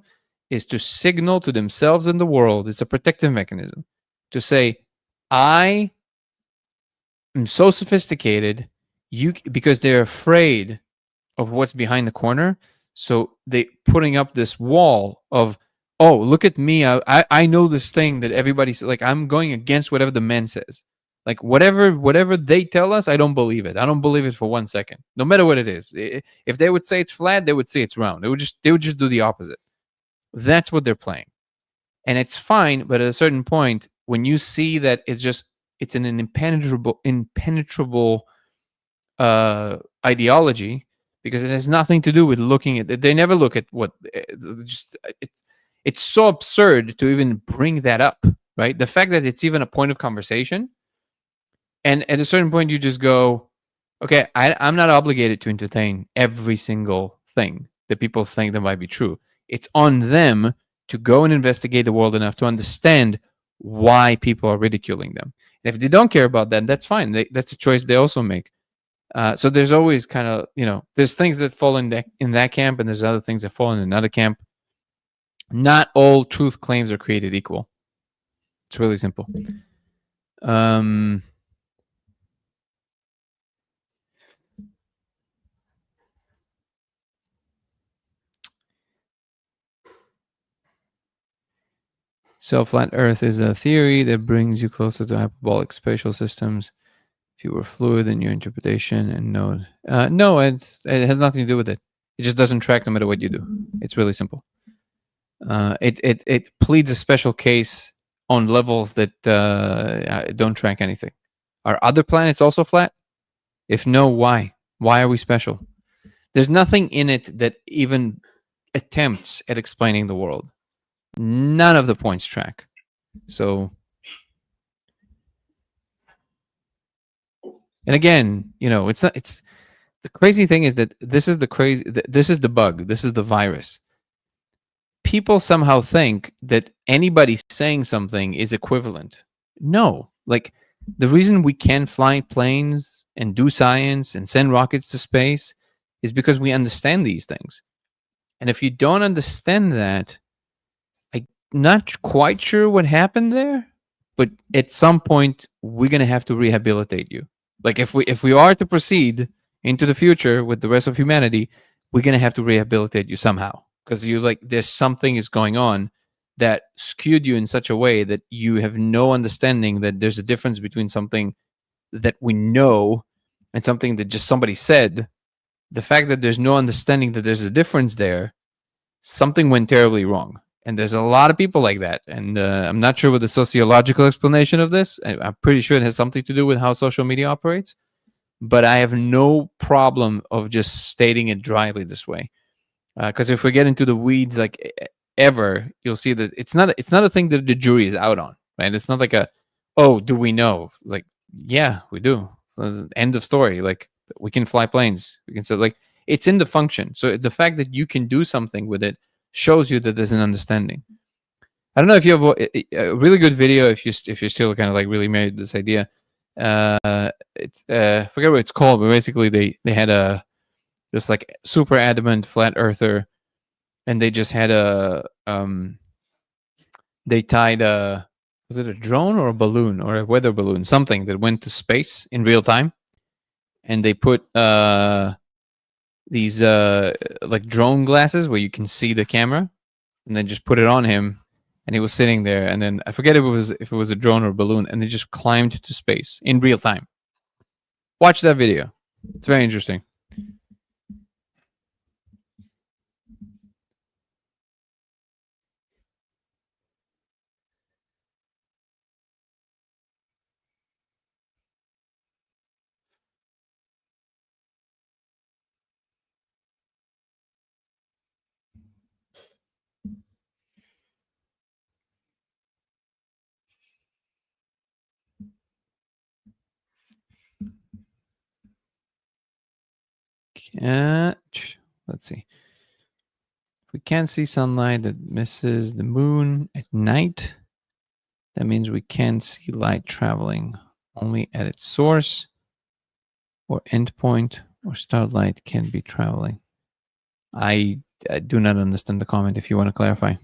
is to signal to themselves and the world. It's a protective mechanism to say, I am so sophisticated, because they're afraid of what's behind the corner. So they putting up this wall of, oh, look at me. I know this thing that everybody's like, I'm going against whatever the man says. Like whatever they tell us, I don't believe it. I don't believe it for 1 second, no matter what it is. If they would say it's flat, they would say it's round. They would just do the opposite. That's what they're playing. And it's fine. But at a certain point, when you see that it's an impenetrable ideology, because it has nothing to do with looking at it. They never look at what it's so absurd to even bring that up, right? The fact that it's even a point of conversation. And at a certain point, you just go, okay, I'm not obligated to entertain every single thing that people think that might be true. It's on them to go and investigate the world enough to understand why people are ridiculing them. And if they don't care about that, that's fine. That's a choice they also make. So there's always kind of, there's things that fall in that camp, and there's other things that fall in another camp. Not all truth claims are created equal. It's really simple. So flat Earth is a theory that brings you closer to hyperbolic spatial systems. If you were fluid in your interpretation and no, it has nothing to do with it. It just doesn't track no matter what you do. It's really simple. It pleads a special case on levels that don't track anything. Are other planets also flat? If no, why? Why are we special? There's nothing in it that even attempts at explaining the world. None of the points track. So, and again, it's not. It's the crazy thing is that this is the bug. This is the virus. People somehow think that anybody saying something is equivalent. No, like the reason we can fly planes and do science and send rockets to space is because we understand these things. And if you don't understand that, I'm not quite sure what happened there, but at some point we're going to have to rehabilitate you. Like if we are to proceed into the future with the rest of humanity, we're going to have to rehabilitate you somehow. Because there's something is going on that skewed you in such a way that you have no understanding that there's a difference between something that we know and something that just somebody said. The fact that there's no understanding that there's a difference there, something went terribly wrong. And there's a lot of people like that. And I'm not sure what the sociological explanation of this. I'm pretty sure it has something to do with how social media operates. But I have no problem of just stating it dryly this way. Because if we get into the weeds, like ever, you'll see that it's not a thing that the jury is out on, right? It's not like do we know? Like, yeah, we do. So end of story. Like, we can fly planes. We can say, like, it's in the function. So the fact that you can do something with it shows you that there's an understanding. I don't know if you have a really good video, if you're still kind of like really married to this idea. It's I forget what it's called, but basically they had this like super adamant flat earther, and they just had they tied was it a drone or a balloon or a weather balloon, something that went to space in real time, and they put these like drone glasses where you can see the camera, and then just put it on him, and he was sitting there, and then I forget if it was a drone or a balloon, and they just climbed to space in real time. Watch that video. It's very interesting. Let's see. If we can't see sunlight that misses the moon at night, that means we can't see light traveling only at its source or endpoint, or starlight can be traveling. I do not understand the comment. If you want to clarify.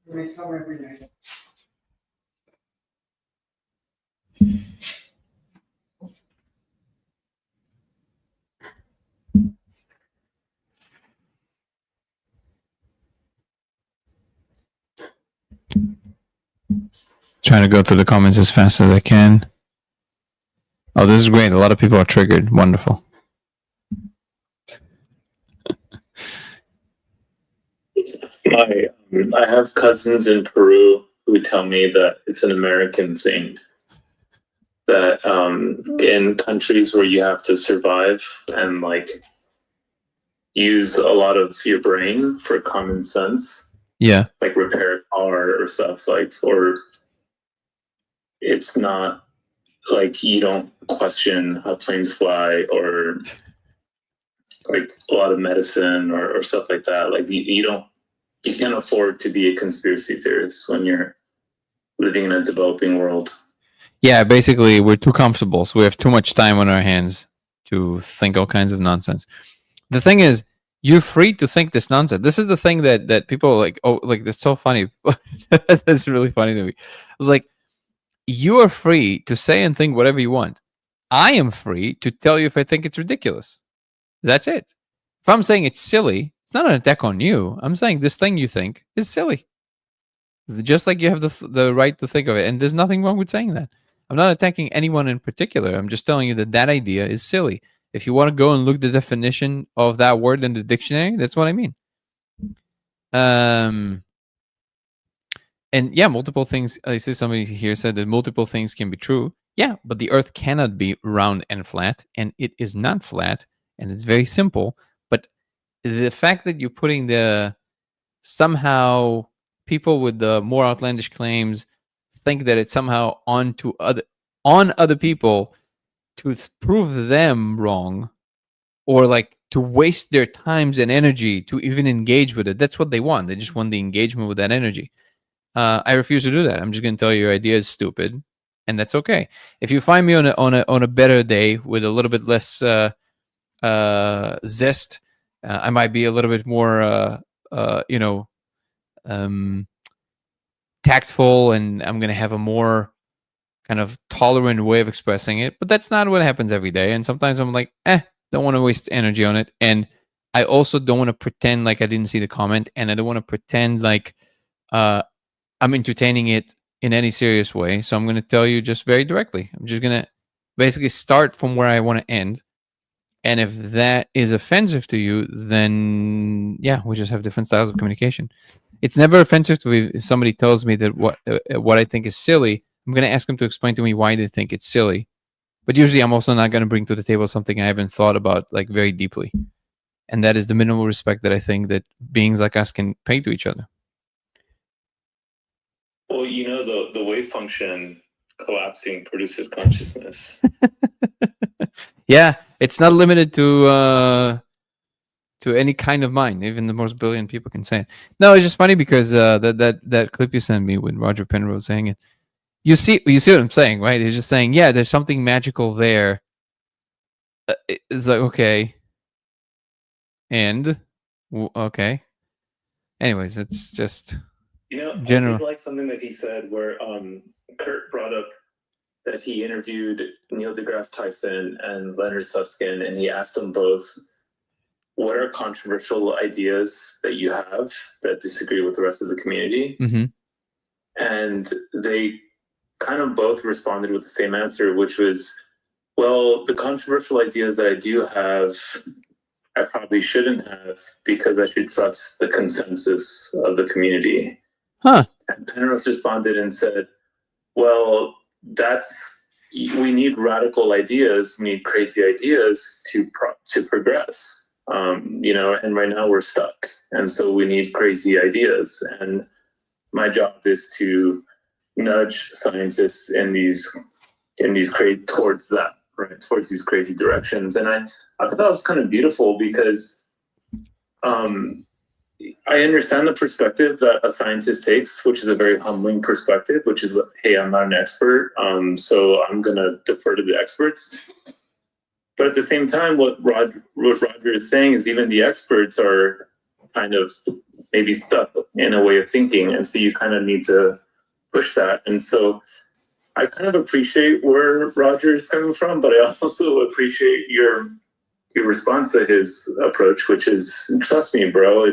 Make some every night. Trying to go through the comments as fast as I can. Oh, this is great. A lot of people are triggered. Wonderful. I have cousins in Peru who tell me that it's an American thing. That in countries where you have to survive and like use a lot of your brain for common sense, Yeah. like repair a car or stuff, like, or it's not like you don't question how planes fly or like a lot of medicine or stuff like that. Like you can't afford to be a conspiracy theorist when you're living in a developing world. Yeah, basically we're too comfortable, so we have too much time on our hands to think all kinds of nonsense. The thing is, you're free to think this nonsense. This is the thing that people like. Oh, like that's so funny. That's really funny to me. It's like you are free to say and think whatever you want. I am free to tell you if I think it's ridiculous. That's it. If I'm saying it's silly, it's not an attack on you. I'm saying this thing you think is silly. Just like you have the right to think of it, and there's nothing wrong with saying that. I'm not attacking anyone in particular. I'm just telling you that idea is silly. If you want to go and look the definition of that word in the dictionary, that's what I mean. And yeah, multiple things. I see somebody here said that multiple things can be true. Yeah, but the Earth cannot be round and flat, and it is not flat, and it's very simple. But the fact that you're putting somehow people with the more outlandish claims think that it's somehow on other people to prove them wrong, or like to waste their times and energy to even engage with it. That's what they want. They just want the engagement with that energy. I refuse to do that. I'm just going to tell you your idea is stupid, and that's okay. If you find me on a better day with a little bit less zest, I might be a little bit more tactful and I'm going to have a more kind of tolerant way of expressing it. But that's not what happens every day. And sometimes I'm like, don't want to waste energy on it. And I also don't want to pretend like I didn't see the comment, and I don't want to pretend like I'm entertaining it in any serious way. So I'm going to tell you just very directly. I'm just going to basically start from where I want to end. And if that is offensive to you, then yeah, we just have different styles of communication. It's never offensive to me if somebody tells me that what I think is silly. I'm going to ask them to explain to me why they think it's silly. But usually I'm also not going to bring to the table something I haven't thought about like very deeply. And that is the minimal respect that I think that beings like us can pay to each other. Well, you know, the wave function collapsing produces consciousness. Yeah, it's not limited to any kind of mind. Even the most brilliant people can say it. No, it's just funny because that clip you sent me with Roger Penrose saying it. You see what I'm saying, right? He's just saying, yeah, there's something magical there. It's like, okay. And, okay. Anyways, it's just general. I did like something that he said where Kurt brought up that he interviewed Neil deGrasse Tyson and Leonard Susskind, and he asked them both, what are controversial ideas that you have that disagree with the rest of the community? Mm-hmm. And they kind of both responded with the same answer, which was, well, the controversial ideas that I do have, I probably shouldn't have because I should trust the consensus of the community. Huh. And Penrose responded and said, well, we need radical ideas, we need crazy ideas to progress. And right now we're stuck. And so we need crazy ideas. And my job is to nudge scientists in these towards that, right? Towards these crazy directions. And I thought that was kind of beautiful because I understand the perspective that a scientist takes, which is a very humbling perspective, which is, hey, I'm not an expert, so I'm going to defer to the experts. But at the same time, what Roger is saying is even the experts are kind of maybe stuck in a way of thinking. And so you kind of need to push that. And so I kind of appreciate where Roger is coming from, but I also appreciate your response to his approach, which is, trust me, bro,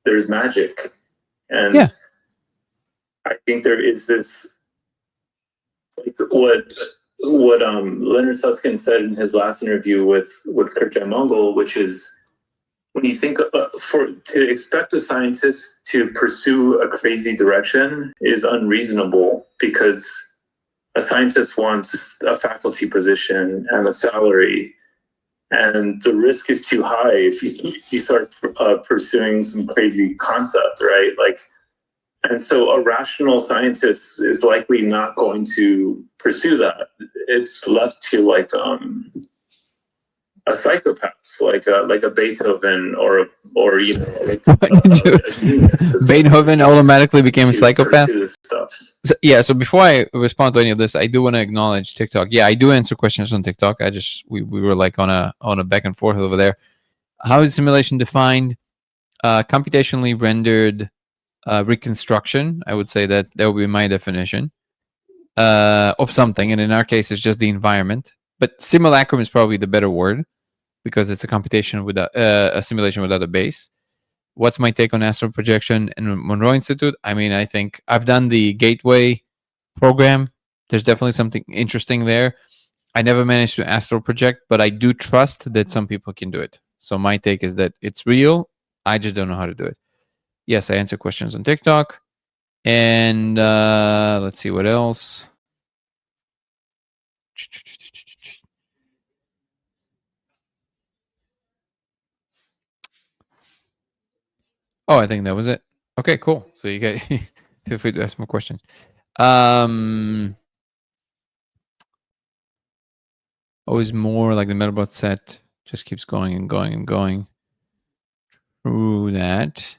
there's magic. And yeah. I think there is this, like what Leonard Susskind said in his last interview with Kurt Mongol, which is, when you think to expect a scientist to pursue a crazy direction is unreasonable, because a scientist wants a faculty position and a salary, and the risk is too high if you start pursuing some crazy concept, right? And so a rational scientist is likely not going to pursue that. It's left to a psychopath, like a Beethoven or Beethoven automatically became a psychopath. So before I respond to any of this, I do want to acknowledge TikTok. Yeah, I do answer questions on TikTok. We were like on a back and forth over there. How is simulation defined? Computationally rendered reconstruction. I would say that would be my definition of something, and in our case, it's just the environment. But simulacrum is probably the better word, because it's a computation with a simulation without a base. What's my take on astral projection and Monroe Institute? I mean, I think I've done the Gateway program. There's definitely something interesting there. I never managed to astral project, but I do trust that some people can do it. So my take is that it's real. I just don't know how to do it. Yes, I answer questions on TikTok. And let's see what else. Oh, I think that was it. Okay, cool. So you guys feel free to ask more questions. Always more like the Metalbot set just keeps going and going and going. True that.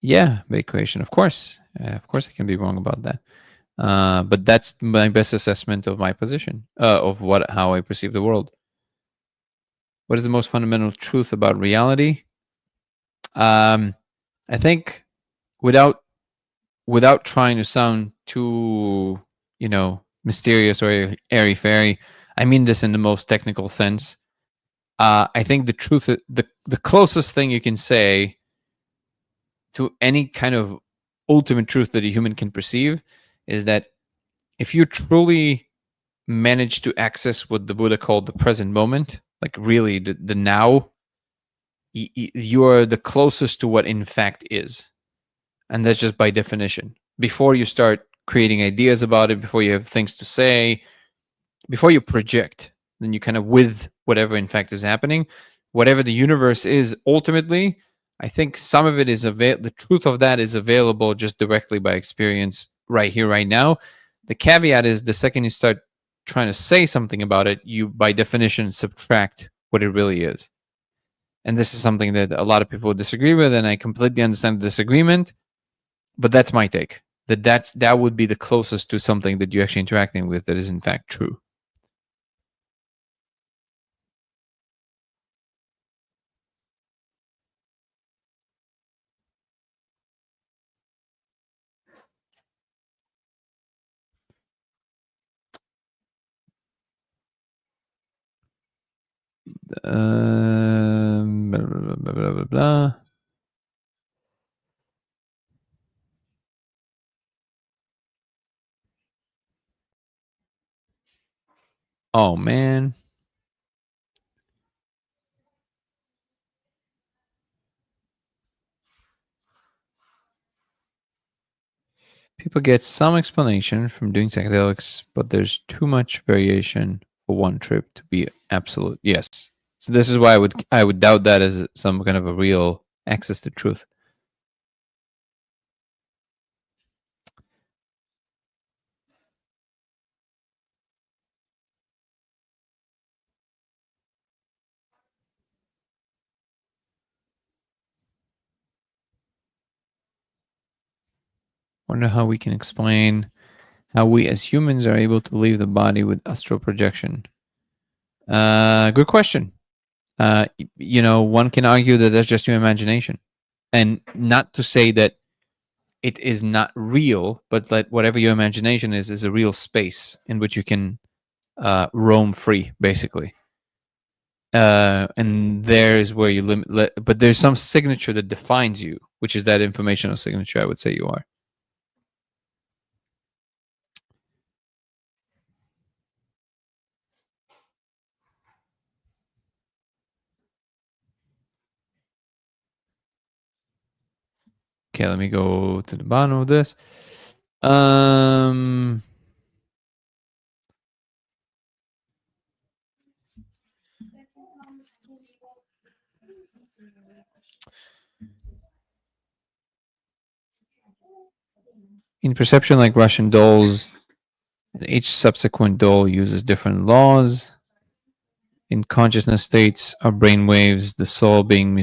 Yeah, bait creation. Of course I can be wrong about that. But that's my best assessment of my position, of how I perceive the world. What is the most fundamental truth about reality? I think without trying to sound too, mysterious or airy fairy, I mean this in the most technical sense. I think the truth, the closest thing you can say to any kind of ultimate truth that a human can perceive is that if you truly manage to access what the Buddha called the present moment, like really the now, you are the closest to what in fact is. And that's just by definition. Before you start creating ideas about it, before you have things to say, before you project, then you kind of with whatever in fact is happening, whatever the universe is ultimately, I think some of it is the truth of that is available just directly by experience right here, right now. The caveat is the second you start trying to say something about it, you by definition subtract what it really is. And this is something that a lot of people disagree with, and I completely understand the disagreement, but that's my take. That would be the closest to something that you're actually interacting with that is in fact true. Blah, blah, blah, blah, blah. Oh man. People get some explanation from doing psychedelics, but there's too much variation for one trip to be absolute. Yes. So this is why I would doubt that as some kind of a real access to truth. Wonder how we can explain how we as humans are able to leave the body with astral projection. Good question. One can argue that that's just your imagination, and not to say that it is not real, but that whatever your imagination is a real space in which you can roam free, basically. And there is where you limit. But there's some signature that defines you, which is that informational signature. I would say you are. Okay, let me go to the bottom of this. In perception, like Russian dolls, and each subsequent doll uses different laws. In consciousness states, our brain waves, the soul being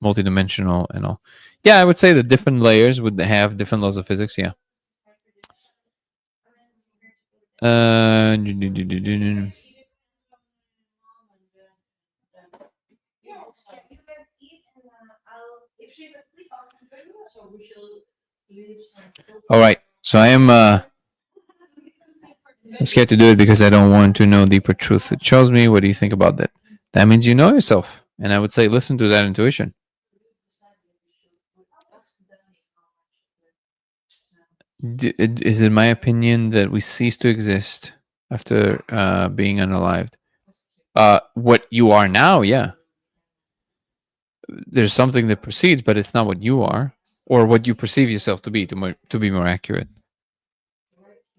multidimensional and all. Yeah, I would say the different layers would have different laws of physics. Yeah. All right. So I'm scared to do it because I don't want to know deeper truth. It shows me. What do you think about that? That means you know yourself. And I would say listen to that intuition. Is it my opinion that we cease to exist after being unalived? What you are now, yeah. There's something that precedes, but it's not what you are, or what you perceive yourself to be more accurate.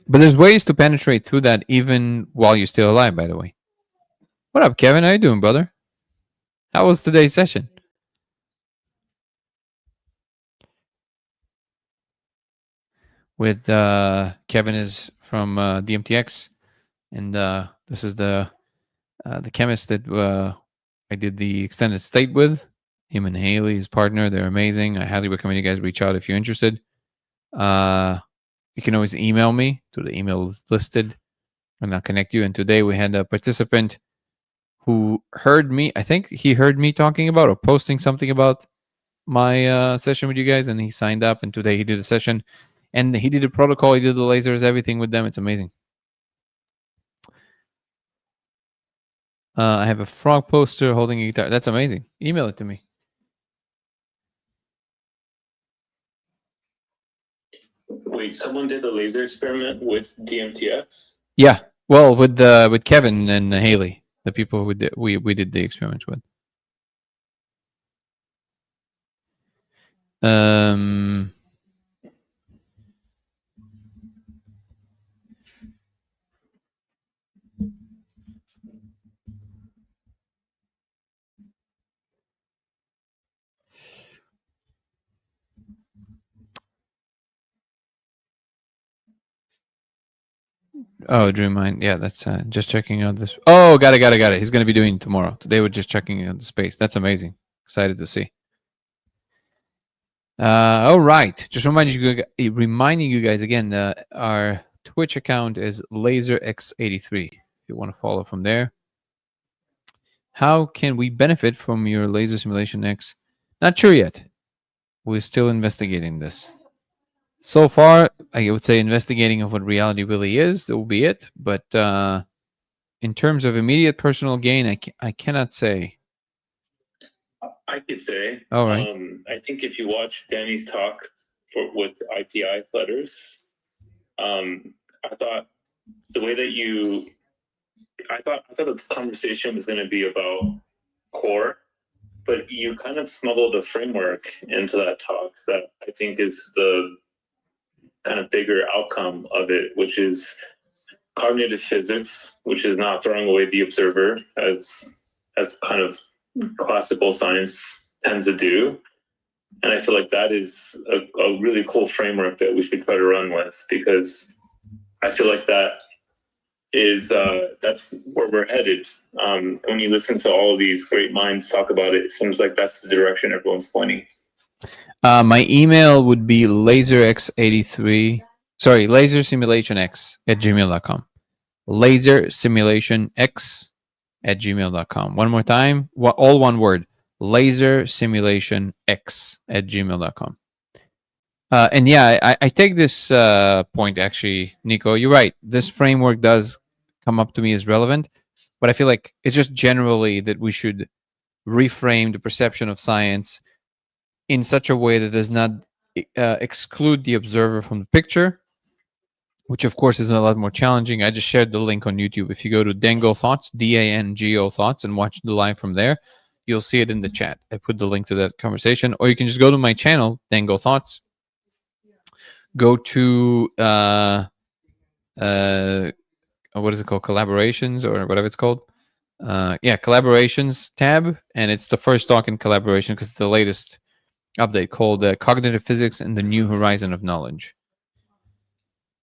But there's ways to penetrate through that even while you're still alive, by the way. What up, Kevin? How you doing, brother? How was today's session? With Kevin is from DMTX, and this is the chemist that I did the extended state with. Him and Haley, his partner, they're amazing. I highly recommend you guys reach out if you're interested. You can always email me to the emails listed, and I'll connect you. And today we had a participant who heard me. I think he heard me talking about or posting something about my session with you guys, and he signed up. And today he did a session, and he did a protocol. He did the lasers, everything with them. It's amazing. I have a frog poster holding a guitar. That's amazing. Email it to me. Wait, someone did the laser experiment with DMTX? Yeah. Well, with Kevin and Haley, the people who did, we did the experiments with. Oh, DreamMind. Yeah, that's just checking out this. Oh, got it. He's going to be doing it tomorrow. Today we're just checking out the space. That's amazing. Excited to see. All right. Just reminding you guys again, our Twitch account is LaserX83. If you want to follow from there. How can we benefit from your Laser Simulation X? Not sure yet. We're still investigating this. So far, I would say investigating of what reality really is, that will be it. But in terms of immediate personal gain, I cannot say. I could say. All right. I think if you watch Danny's talk with IPI letters, I thought the way that I thought the conversation was going to be about core, but you kind of smuggled a framework into that talk that I think is the kind of bigger outcome of it, which is cognitive physics, which is not throwing away the observer as kind of classical science tends to do. And I feel like that is a really cool framework that we should try to run with, because I feel like that is that's where we're headed. When you listen to all of these great minds talk about it, it seems like that's the direction everyone's pointing. My email would be laserx83. Sorry, lasersimulationx@gmail.com. lasersimulationx@gmail.com. One more time, all one word. lasersimulationx@gmail.com. And yeah, I take this point actually, Nico. You're right. This framework does come up to me as relevant, but I feel like it's just generally that we should reframe the perception of science in such a way that does not exclude the observer from the picture, which of course is a lot more challenging. I just shared the link on YouTube. If you go to Dango Thoughts, DANGO Thoughts, and watch the live from there, you'll see it in the chat. I put the link to that conversation, or you can just go to my channel, Dango Thoughts. Go to what is it called? Collaborations or whatever it's called. Yeah, collaborations tab, and it's the first talk in collaboration because it's the latest update called Cognitive Physics and the New Horizon of Knowledge.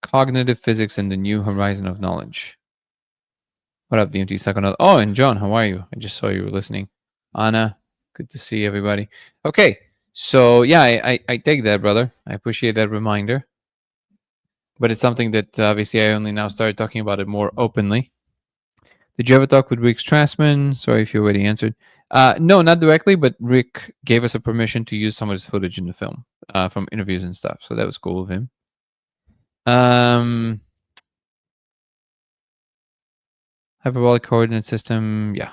Cognitive Physics and the New Horizon of Knowledge. What up, DMT Psychonaut? Oh, and John, how are you? I just saw you were listening. Anna, good to see everybody. Okay, so yeah, I take that, brother. I appreciate that reminder. But it's something that obviously I only now started talking about it more openly. Did you ever talk with Rick Strassman? Sorry if you already answered. No, not directly, but Rick gave us a permission to use some of his footage in the film from interviews and stuff. So that was cool of him. Hyperbolic coordinate system, yeah.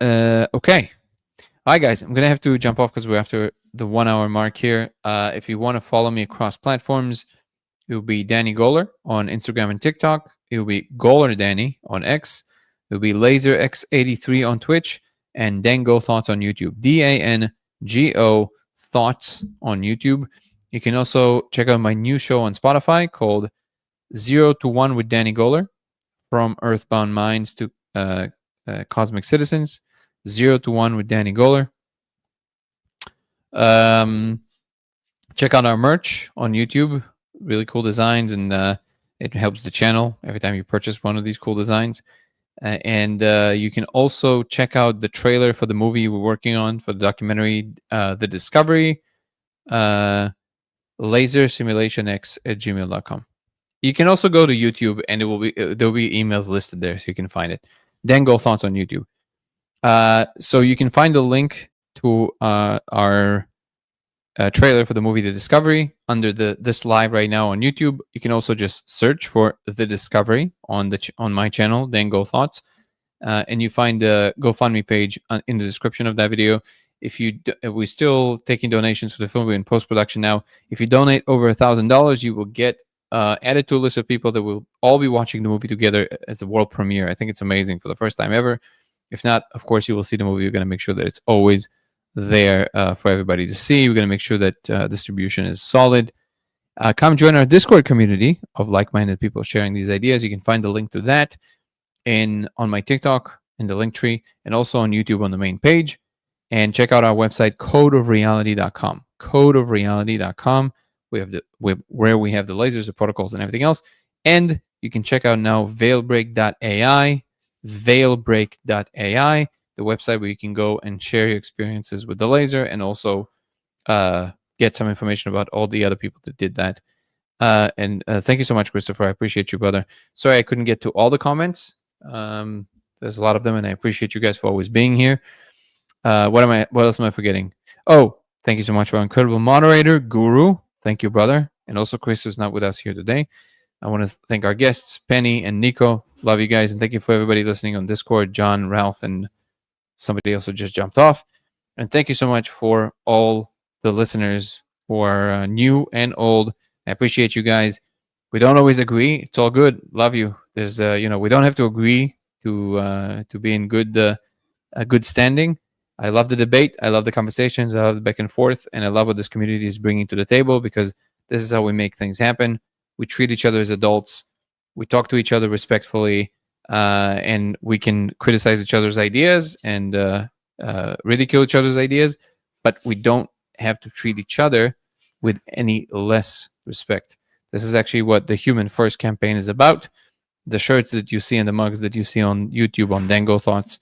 Okay. All right, guys, I'm going to have to jump off because we're after the 1 hour mark here. If you want to follow me across platforms, it will be Danny Goller on Instagram and TikTok. It will be Goller Danny on X. It will be LaserX83 on Twitch and Dango Thoughts on YouTube. DANGO Thoughts on YouTube. You can also check out my new show on Spotify called 0 to 1 with Danny Goller, from Earthbound Minds to Cosmic Citizens. 0 to 1 with Danny Goller. Check out our merch on YouTube. Really cool designs, and it helps the channel every time you purchase one of these cool designs. And you can also check out the trailer for the movie we're working on for the documentary, The Discovery, lasersimulationx@gmail.com. You can also go to YouTube, and it will be there'll be emails listed there, so you can find it. Dan Go Thoughts on YouTube. So you can find the link to our trailer for the movie The Discovery under this live right now on YouTube. You can also just search for The Discovery on on my channel, Dan Go Thoughts, and you find the GoFundMe page in the description of that video. If we're still taking donations for the film in post-production now. If you donate over $1,000, you will get added to a list of people that will all be watching the movie together as a world premiere. I think it's amazing for the first time ever. If not, of course, you will see the movie. We're going to make sure that it's always there for everybody to see. We're going to make sure that distribution is solid. Come join our Discord community of like-minded people sharing these ideas. You can find the link to that on my TikTok in the link tree, and also on YouTube on the main page. And check out our website, codeofreality.com. Codeofreality.com. Where we have the lasers, the protocols, and everything else. And you can check out now veilbreak.ai, veilbreak.ai, the website where you can go and share your experiences with the laser, and also get some information about all the other people that did that. And thank you so much, Christopher. I appreciate you, brother. Sorry I couldn't get to all the comments. There's a lot of them, and I appreciate you guys for always being here. What else am I forgetting? Oh, thank you so much for our incredible moderator, Guru. Thank you, brother. And also Chris, who's not with us here today. I want to thank our guests, Penny and Nico. Love you guys. And thank you for everybody listening on Discord, John, Ralph, and somebody else who just jumped off. And thank you so much for all the listeners who are new and old. I appreciate you guys. We don't always agree. It's all good. Love you. There's, we don't have to agree to be in good standing. I love the debate. I love the conversations. I love the back and forth. And I love what this community is bringing to the table, because this is how we make things happen. We treat each other as adults. We talk to each other respectfully. And we can criticize each other's ideas and ridicule each other's ideas. But we don't have to treat each other with any less respect. This is actually what the Human First campaign is about. The shirts that you see and the mugs that you see on YouTube on Dan Go Thoughts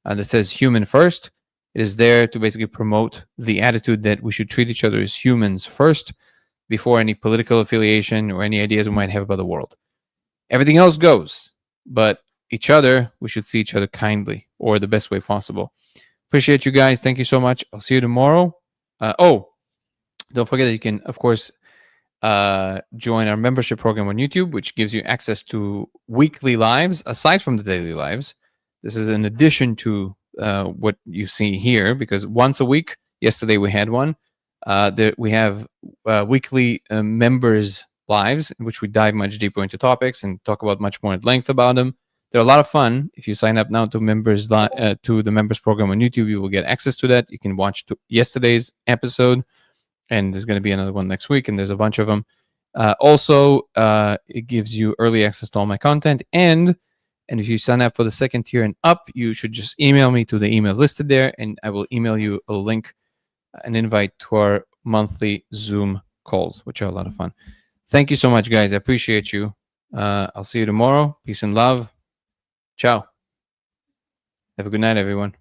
that says Human First. It is there to basically promote the attitude that we should treat each other as humans first, before any political affiliation or any ideas we might have about the world. Everything else goes, but each other, we should see each other kindly, or the best way possible. Appreciate you guys. Thank you so much. I'll see you tomorrow. Don't forget that you can, of course, join our membership program on YouTube, which gives you access to weekly lives aside from the daily lives. This is in addition to what you see here, because once a week, yesterday we had one. We have weekly members lives in which we dive much deeper into topics and talk about much more at length about them. They're a lot of fun. If you sign up now to the members program on YouTube, you will get access to that. You can watch yesterday's episode, and there's going to be another one next week, and there's a bunch of them. Also, it gives you early access to all my content, and if you sign up for the second tier and up, you should just email me to the email listed there, and I will email you a link, an invite to our monthly Zoom calls, which are a lot of fun. Thank you so much, guys. I appreciate you. I'll see you tomorrow. Peace and love. Ciao. Have a good night, everyone.